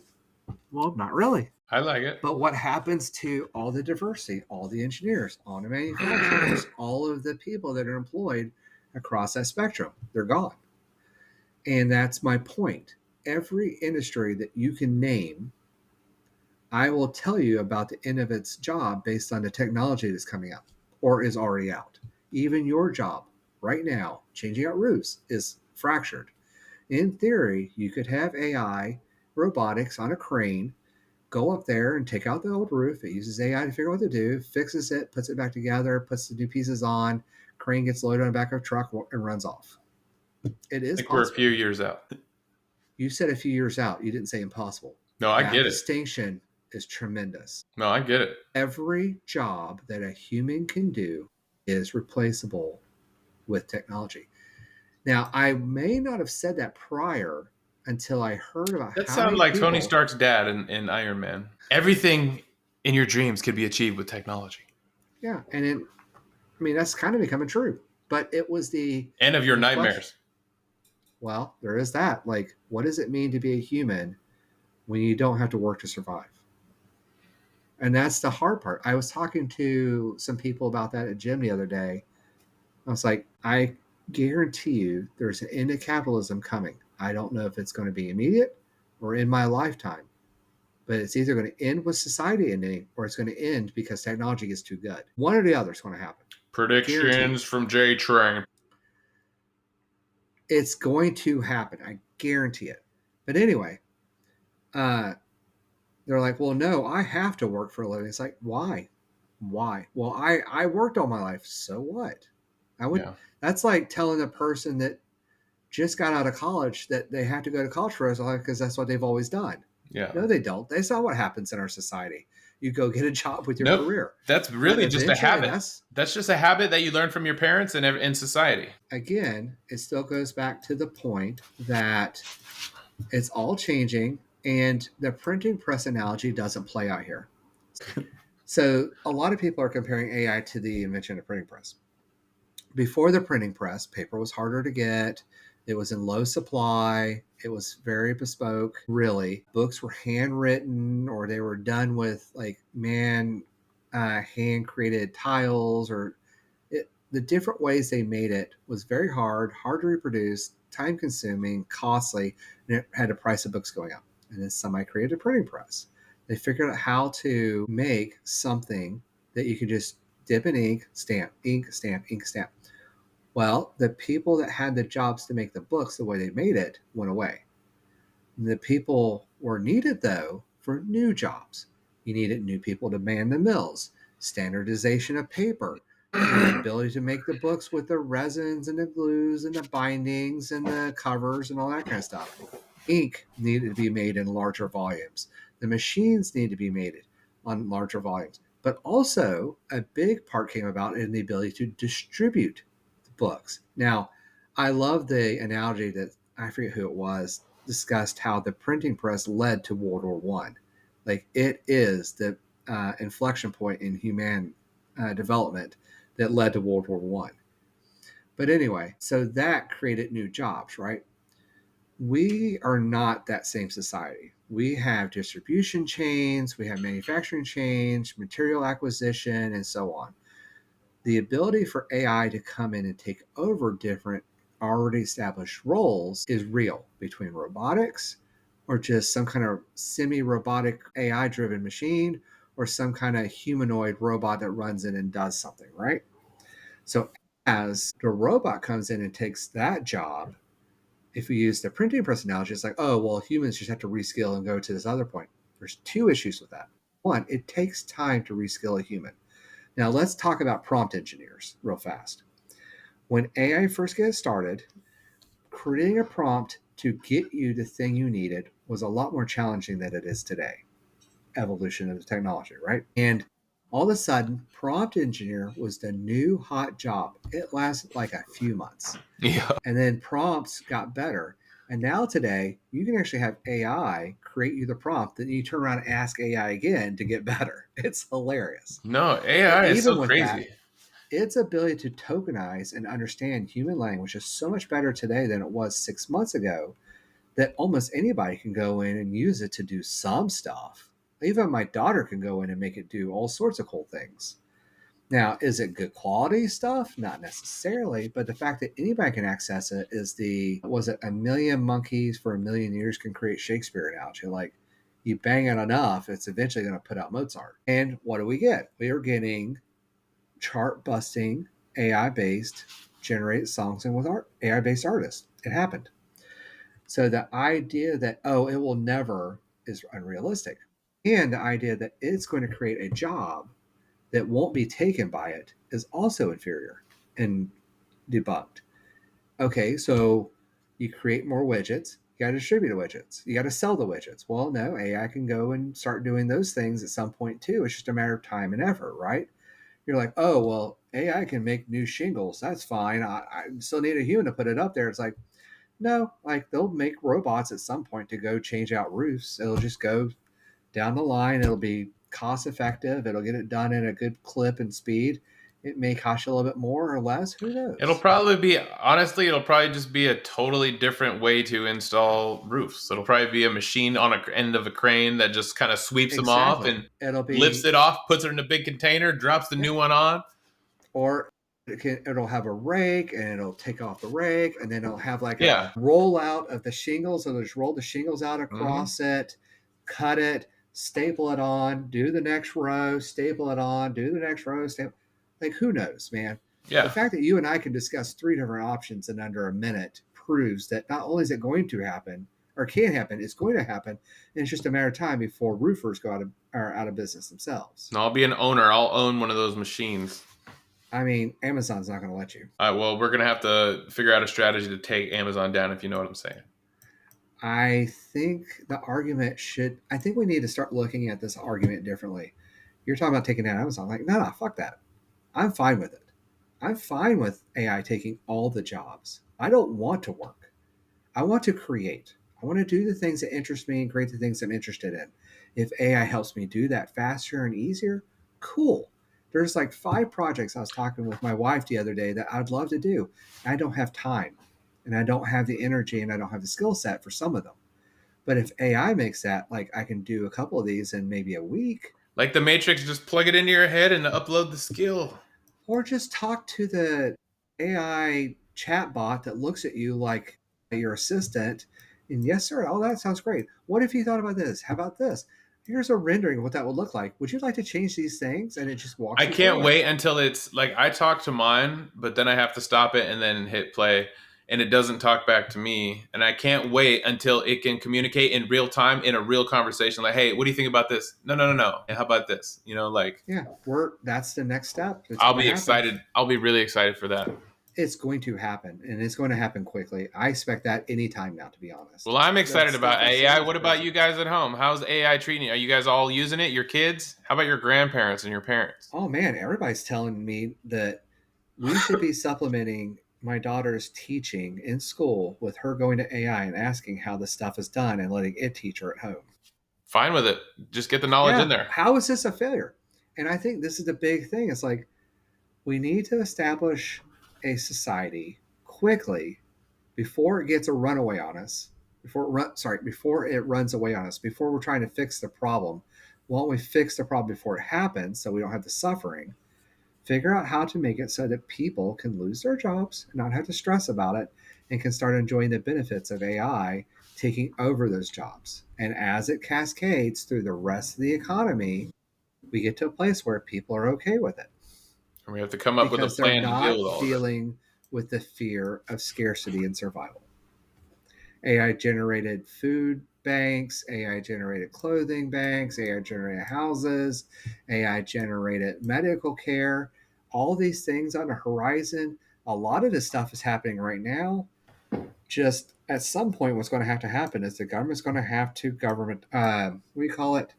[SPEAKER 2] Well, not really.
[SPEAKER 1] I like it.
[SPEAKER 2] But what happens to all the diversity, all the engineers, all the manufacturers, all of the people that are employed across that spectrum? They're gone. And that's my point. Every industry that you can name, I will tell you about the end of its job based on the technology that's coming out or is already out. Even your job right now, changing out roofs, is fractured. In theory, you could have AI, robotics on a crane, go up there and take out the old roof. It uses AI to figure out what to do, fixes it, puts it back together, puts the new pieces on, crane gets loaded on the back of a truck and runs off. It is
[SPEAKER 1] possible. We're a few years out.
[SPEAKER 2] You said a few years out. You didn't say impossible.
[SPEAKER 1] No, I get it.
[SPEAKER 2] Distinction is tremendous.
[SPEAKER 1] No, I get it.
[SPEAKER 2] Every job that a human can do is replaceable with technology. Now, I may not have said that prior until I heard about
[SPEAKER 1] that sounded like Tony Stark's dad in Iron Man. Everything in your dreams could be achieved with technology.
[SPEAKER 2] Yeah, and that's kind of becoming true. But it was the
[SPEAKER 1] end of your nightmares.
[SPEAKER 2] Well, there is that. Like, what does it mean to be a human when you don't have to work to survive? And that's the hard part. I was talking to some people about that at gym the other day. I was like, I guarantee you there's an end of capitalism coming. I don't know if it's going to be immediate or in my lifetime, but it's either going to end with society ending or it's going to end because technology gets too good. One or the other is going to happen.
[SPEAKER 1] Predictions from Jtrain.
[SPEAKER 2] It's going to happen. I guarantee it. But anyway, they're like, well, no, I have to work for a living. It's like, why? Well, I worked all my life. So what? That's like telling a person that just got out of college that they have to go to college for us because that's what they've always done.
[SPEAKER 1] Yeah.
[SPEAKER 2] No, they don't. That's not what happens in our society. You go get a job with your career.
[SPEAKER 1] That's really just a habit. That's just a habit that you learn from your parents and in society.
[SPEAKER 2] Again, it still goes back to the point that it's all changing and the printing press analogy doesn't play out here. So a lot of people are comparing AI to the invention of printing press. Before the printing press, paper was harder to get. It was in low supply. It was very bespoke, really. Books were handwritten or they were done with like hand-created tiles the different ways they made it was very hard to reproduce, time-consuming, costly, and it had a price of books going up. And then somebody created a printing press. They figured out how to make something that you could just dip in ink, stamp, ink, stamp, ink, stamp. Well, the people that had the jobs to make the books the way they made it went away. The people were needed, though, for new jobs. You needed new people to man the mills, standardization of paper, the ability to make the books with the resins and the glues and the bindings and the covers and all that kind of stuff. Ink needed to be made in larger volumes. The machines needed to be made on larger volumes. But also, a big part came about in the ability to distribute the books. Now, I love the analogy that, I forget who it was, discussed how the printing press led to World War I. Like, it is the inflection point in human development that led to World War I. But anyway, so that created new jobs, right? We are not that same society. We have distribution chains, we have manufacturing chains, material acquisition, and so on. The ability for AI to come in and take over different already established roles is real between robotics or just some kind of semi robotic AI driven machine or some kind of humanoid robot that runs in and does something, right? So, as the robot comes in and takes that job, if we use the printing press analogy, it's like, oh, well, humans just have to reskill and go to this other point. There's two issues with that. One, it takes time to reskill a human. Now, let's talk about prompt engineers real fast. When AI first gets started, creating a prompt to get you the thing you needed was a lot more challenging than it is today. Evolution of the technology, right? And all of a sudden, prompt engineer was the new hot job. It lasted like a few months.
[SPEAKER 1] Yeah.
[SPEAKER 2] And then prompts got better. And now today, you can actually have AI create you the prompt, then you turn around and ask AI again to get better. It's hilarious.
[SPEAKER 1] No,
[SPEAKER 2] But
[SPEAKER 1] AI is
[SPEAKER 2] even
[SPEAKER 1] so
[SPEAKER 2] with that,
[SPEAKER 1] crazy.
[SPEAKER 2] its ability to tokenize and understand human language is so much better today than it was 6 months ago that almost anybody can go in and use it to do some stuff. Even my daughter can go in and make it do all sorts of cool things. Now, is it good quality stuff? Not necessarily, but the fact that anybody can access it is was it a million monkeys for a million years can create Shakespeare analogy? Like, you bang it enough, it's eventually going to put out Mozart. And what do we get? We are getting chart busting, AI based generated songs and with AI based artists. It happened. So the idea that, oh, it will never is unrealistic. And the idea that it's going to create a job that won't be taken by it is also inferior and debunked. Okay, so you create more widgets, you got to distribute the widgets, you got to sell the widgets. Well, no, AI can go and start doing those things at some point too. It's just a matter of time and effort, right? You're like, oh, well, AI can make new shingles. That's fine. I still need a human to put it up there. It's like, no, like they'll make robots at some point to go change out roofs. It'll just go down the line. It'll be cost effective. It'll get it done in a good clip and speed. It may cost you a little bit more or less. Who
[SPEAKER 1] It'll
[SPEAKER 2] knows?
[SPEAKER 1] probably be, honestly, it'll probably just be a totally different way to install roofs. It'll probably be a machine on a end of a crane that just kind of sweeps them off
[SPEAKER 2] Exactly.
[SPEAKER 1] and
[SPEAKER 2] It'll
[SPEAKER 1] lifts
[SPEAKER 2] be,
[SPEAKER 1] it off, puts it in a big container, drops the
[SPEAKER 2] yeah.
[SPEAKER 1] new one on.
[SPEAKER 2] Or it'll have a rake and it'll take off the rake and then it'll have like
[SPEAKER 1] Yeah.
[SPEAKER 2] a rollout of the shingles. So it'll just roll the shingles out
[SPEAKER 1] Hmm.
[SPEAKER 2] across it, cut it, staple it on, do the next row, staple it on, do the next row, staple. Like, who knows, man? The
[SPEAKER 1] Yeah.
[SPEAKER 2] fact that you and I can discuss three different options in under a minute proves that not only is it going to happen or can happen, it's going to happen. And it's just a matter of time before roofers are out of business themselves.
[SPEAKER 1] And I'll be an owner. I'll own one of those machines.
[SPEAKER 2] I mean, Amazon's not going to let you.
[SPEAKER 1] All right, well, we're going to have to figure out a strategy to take Amazon down, if you know what I'm saying.
[SPEAKER 2] I think I think we need to start looking at this argument differently. You're talking about taking down Amazon. Like, no, fuck that. I'm fine with it. I'm fine with AI taking all the jobs. I don't want to work. I want to create. I want to do the things that interest me and create the things I'm interested in. If AI helps me do that faster and easier, cool. There's like 5 projects I was talking with my wife the other day that I'd love to do. I don't have time and I don't have the energy and I don't have the skill set for some of them. But if AI makes that, like I can do a couple of these in maybe a week,
[SPEAKER 1] Like the Matrix, just plug it into your head and upload the skill.
[SPEAKER 2] or just talk to the AI chatbot that looks at you like your assistant. And yes, sir, all that sounds great. What if you thought about this? How about this? Here's a rendering of what that would look like. Would you like to change these things? And it just walks
[SPEAKER 1] I
[SPEAKER 2] you
[SPEAKER 1] can't
[SPEAKER 2] through it.
[SPEAKER 1] wait until it's like I talk to mine, but then I have to stop it and then hit play, and it doesn't talk back to me. And I can't wait until it can communicate in real time in a real conversation. Like, hey, what do you think about this? No, no, no, no. And how about this? Like
[SPEAKER 2] Yeah, that's the next step. It's
[SPEAKER 1] I'll
[SPEAKER 2] going to
[SPEAKER 1] be
[SPEAKER 2] happen.
[SPEAKER 1] excited. I'll be really excited for that.
[SPEAKER 2] It's going to happen, and it's going to happen quickly. I expect that anytime now, to be honest.
[SPEAKER 1] Well, I'm excited
[SPEAKER 2] That
[SPEAKER 1] about
[SPEAKER 2] stuff is
[SPEAKER 1] AI.
[SPEAKER 2] so
[SPEAKER 1] What about
[SPEAKER 2] crazy.
[SPEAKER 1] you guys at home? How's AI treating you? Are you guys all using it? Your kids? How about your grandparents and your parents?
[SPEAKER 2] Oh man, everybody's telling me that we should be supplementing my daughter's teaching in school with her going to AI and asking how the stuff is done and letting it teach her at home.
[SPEAKER 1] Fine with it. Just get the knowledge in
[SPEAKER 2] Yeah,
[SPEAKER 1] there.
[SPEAKER 2] how is this a failure? And I think this is the big thing. It's like we need to establish a society quickly before it gets a runaway on us before it runs away on us, before we're trying to fix the problem, why don't we fix the problem before it happens so we don't have the suffering? Figure out how to make it so that people can lose their jobs and not have to stress about it and can start enjoying the benefits of AI taking over those jobs. And as it cascades through the rest of the economy, we get to a place where people are okay with it
[SPEAKER 1] And we have to come up with a
[SPEAKER 2] because they're
[SPEAKER 1] plan to deal
[SPEAKER 2] not
[SPEAKER 1] with all of it.
[SPEAKER 2] dealing with the fear of scarcity and survival. AI generated food banks, AI generated clothing banks, AI generated houses, AI generated medical care, all these things on the horizon. A lot of this stuff is happening right now. Just at some point, what's going to happen is the government's going to have to what do you call it?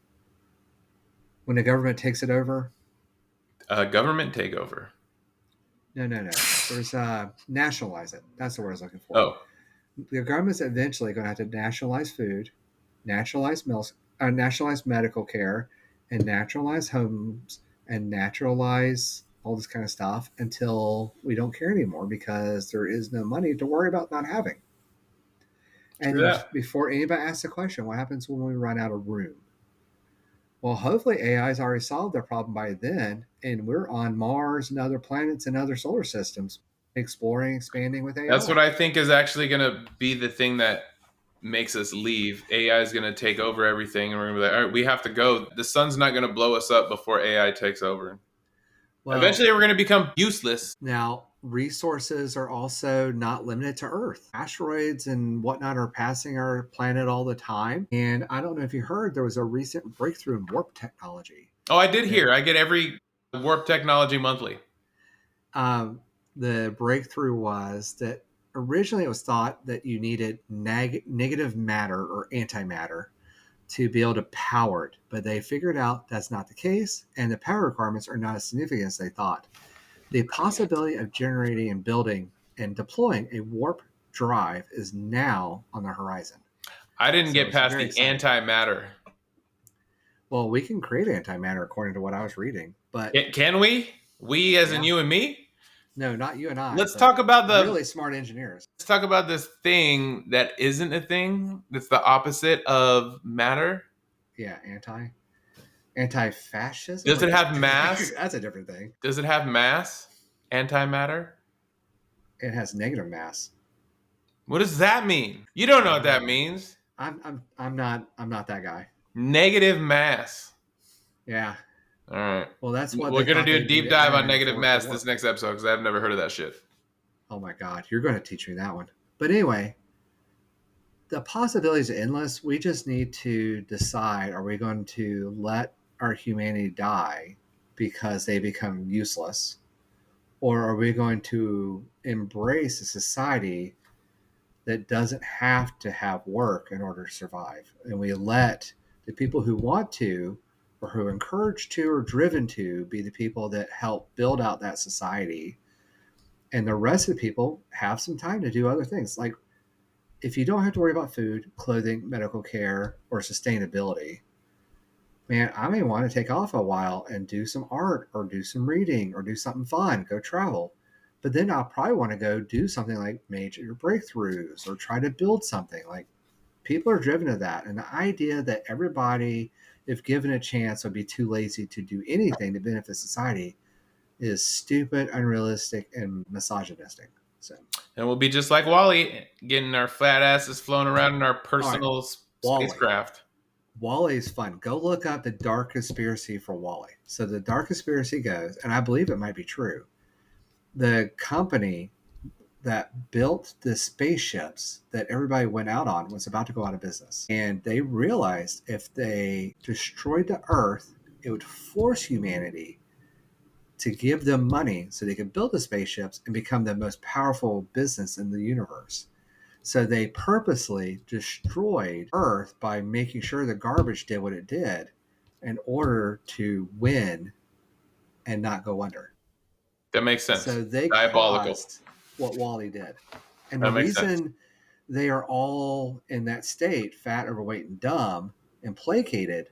[SPEAKER 2] When the government takes it over?
[SPEAKER 1] Government takeover.
[SPEAKER 2] No. There's nationalize it. That's the word I was looking for.
[SPEAKER 1] Oh,
[SPEAKER 2] The government's eventually going to have to nationalize food, nationalize nationalize medical care, and nationalize homes and naturalize all this kind of stuff until we don't care anymore because there is no money to worry about not having.
[SPEAKER 1] true
[SPEAKER 2] And
[SPEAKER 1] that.
[SPEAKER 2] before anybody asks the question, what happens when we run out of room? Well, hopefully AI's already solved their problem by then, and we're on Mars and other planets and other solar systems exploring, expanding with AI.
[SPEAKER 1] That's what I think is actually going to be the thing that makes us leave. AI is going to take over everything, and we're going to be like, all right, we have to go. The sun's not going to blow us up before AI takes over.
[SPEAKER 2] Well,
[SPEAKER 1] Eventually, we're going to become useless.
[SPEAKER 2] now, resources are also not limited to Earth. Asteroids and whatnot are passing our planet all the time. And I don't know if you heard, there was a recent breakthrough in warp technology.
[SPEAKER 1] Oh, I did hear. I get every warp technology monthly.
[SPEAKER 2] The breakthrough was that originally it was thought that you needed negative matter or antimatter to be able to power it, but they figured out that's not the case, and the power requirements are not as significant as they thought. The possibility of generating and building and deploying a warp drive is now on the horizon.
[SPEAKER 1] I didn't
[SPEAKER 2] So
[SPEAKER 1] get
[SPEAKER 2] it's
[SPEAKER 1] past
[SPEAKER 2] very
[SPEAKER 1] the
[SPEAKER 2] exciting.
[SPEAKER 1] antimatter.
[SPEAKER 2] Well, we can create antimatter according to what I was reading, but
[SPEAKER 1] Can we? We, as in
[SPEAKER 2] yeah.
[SPEAKER 1] you and me?
[SPEAKER 2] No, not you and I.
[SPEAKER 1] Let's
[SPEAKER 2] but
[SPEAKER 1] talk about
[SPEAKER 2] really smart engineers.
[SPEAKER 1] Let's talk about this thing that isn't a thing. That's the opposite of matter.
[SPEAKER 2] Yeah, anti-fascism.
[SPEAKER 1] Does it have mass?
[SPEAKER 2] That's a different thing.
[SPEAKER 1] Does it have mass? Antimatter?
[SPEAKER 2] It has negative mass.
[SPEAKER 1] What does that mean? You don't know what that means.
[SPEAKER 2] I'm not that guy.
[SPEAKER 1] Negative mass.
[SPEAKER 2] Yeah.
[SPEAKER 1] All right.
[SPEAKER 2] Well, that's what
[SPEAKER 1] We're
[SPEAKER 2] they
[SPEAKER 1] gonna
[SPEAKER 2] thought
[SPEAKER 1] do a
[SPEAKER 2] they'd
[SPEAKER 1] deep
[SPEAKER 2] the
[SPEAKER 1] dive on
[SPEAKER 2] acronym
[SPEAKER 1] negative
[SPEAKER 2] for
[SPEAKER 1] mass
[SPEAKER 2] warp.
[SPEAKER 1] this next episode because I've never heard of that shit.
[SPEAKER 2] Oh my God, you're going to teach me that one. But anyway, the possibilities are endless. We just need to decide: are we going to let our humanity die because they become useless, or are we going to embrace a society that doesn't have to have work in order to survive, and we let the people who want to, or who are encouraged to, or driven to, be the people that help build out that society, and the rest of the people have some time to do other things. Like, if you don't have to worry about food, clothing, medical care, or sustainability, man, I may want to take off a while and do some art or do some reading or do something fun, go travel. But then I'll probably want to go do something like major breakthroughs or try to build something. Like, people are driven to that. And the idea that everybody, if given a chance, would be too lazy to do anything to benefit society is stupid, unrealistic, and misogynistic. So,
[SPEAKER 1] And we'll be just like Wally, getting our flat asses flown around in our personal
[SPEAKER 2] Wall-E.
[SPEAKER 1] spacecraft.
[SPEAKER 2] Wall-E's fun. Go look up the dark conspiracy for Wall-E. So the dark conspiracy goes, and I believe it might be true. The company that built the spaceships that everybody went out on was about to go out of business. And they realized if they destroyed the Earth, it would force humanity to give them money so they could build the spaceships and become the most powerful business in the universe. So they purposely destroyed Earth by making sure the garbage did what it did in order to win and not go under.
[SPEAKER 1] That makes sense.
[SPEAKER 2] So they
[SPEAKER 1] Diabolical.
[SPEAKER 2] caused what Wall-E did. And
[SPEAKER 1] That
[SPEAKER 2] the
[SPEAKER 1] makes sense.
[SPEAKER 2] reason they are all in that state, fat, overweight, and dumb, and placated,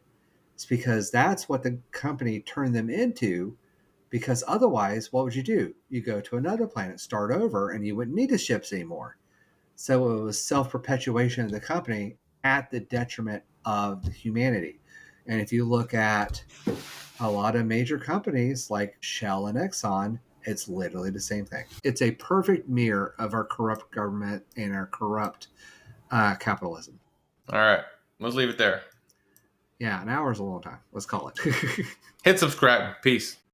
[SPEAKER 2] is because that's what the company turned them into. Because otherwise, what would you do? You go to another planet, start over, and you wouldn't need the ships anymore. So it was self-perpetuation of the company at the detriment of the humanity. And if you look at a lot of major companies like Shell and Exxon, it's literally the same thing. It's a perfect mirror of our corrupt government and our corrupt capitalism.
[SPEAKER 1] All right. Let's leave it there.
[SPEAKER 2] Yeah, an hour is a long time. Let's call it.
[SPEAKER 1] Hit subscribe. Peace.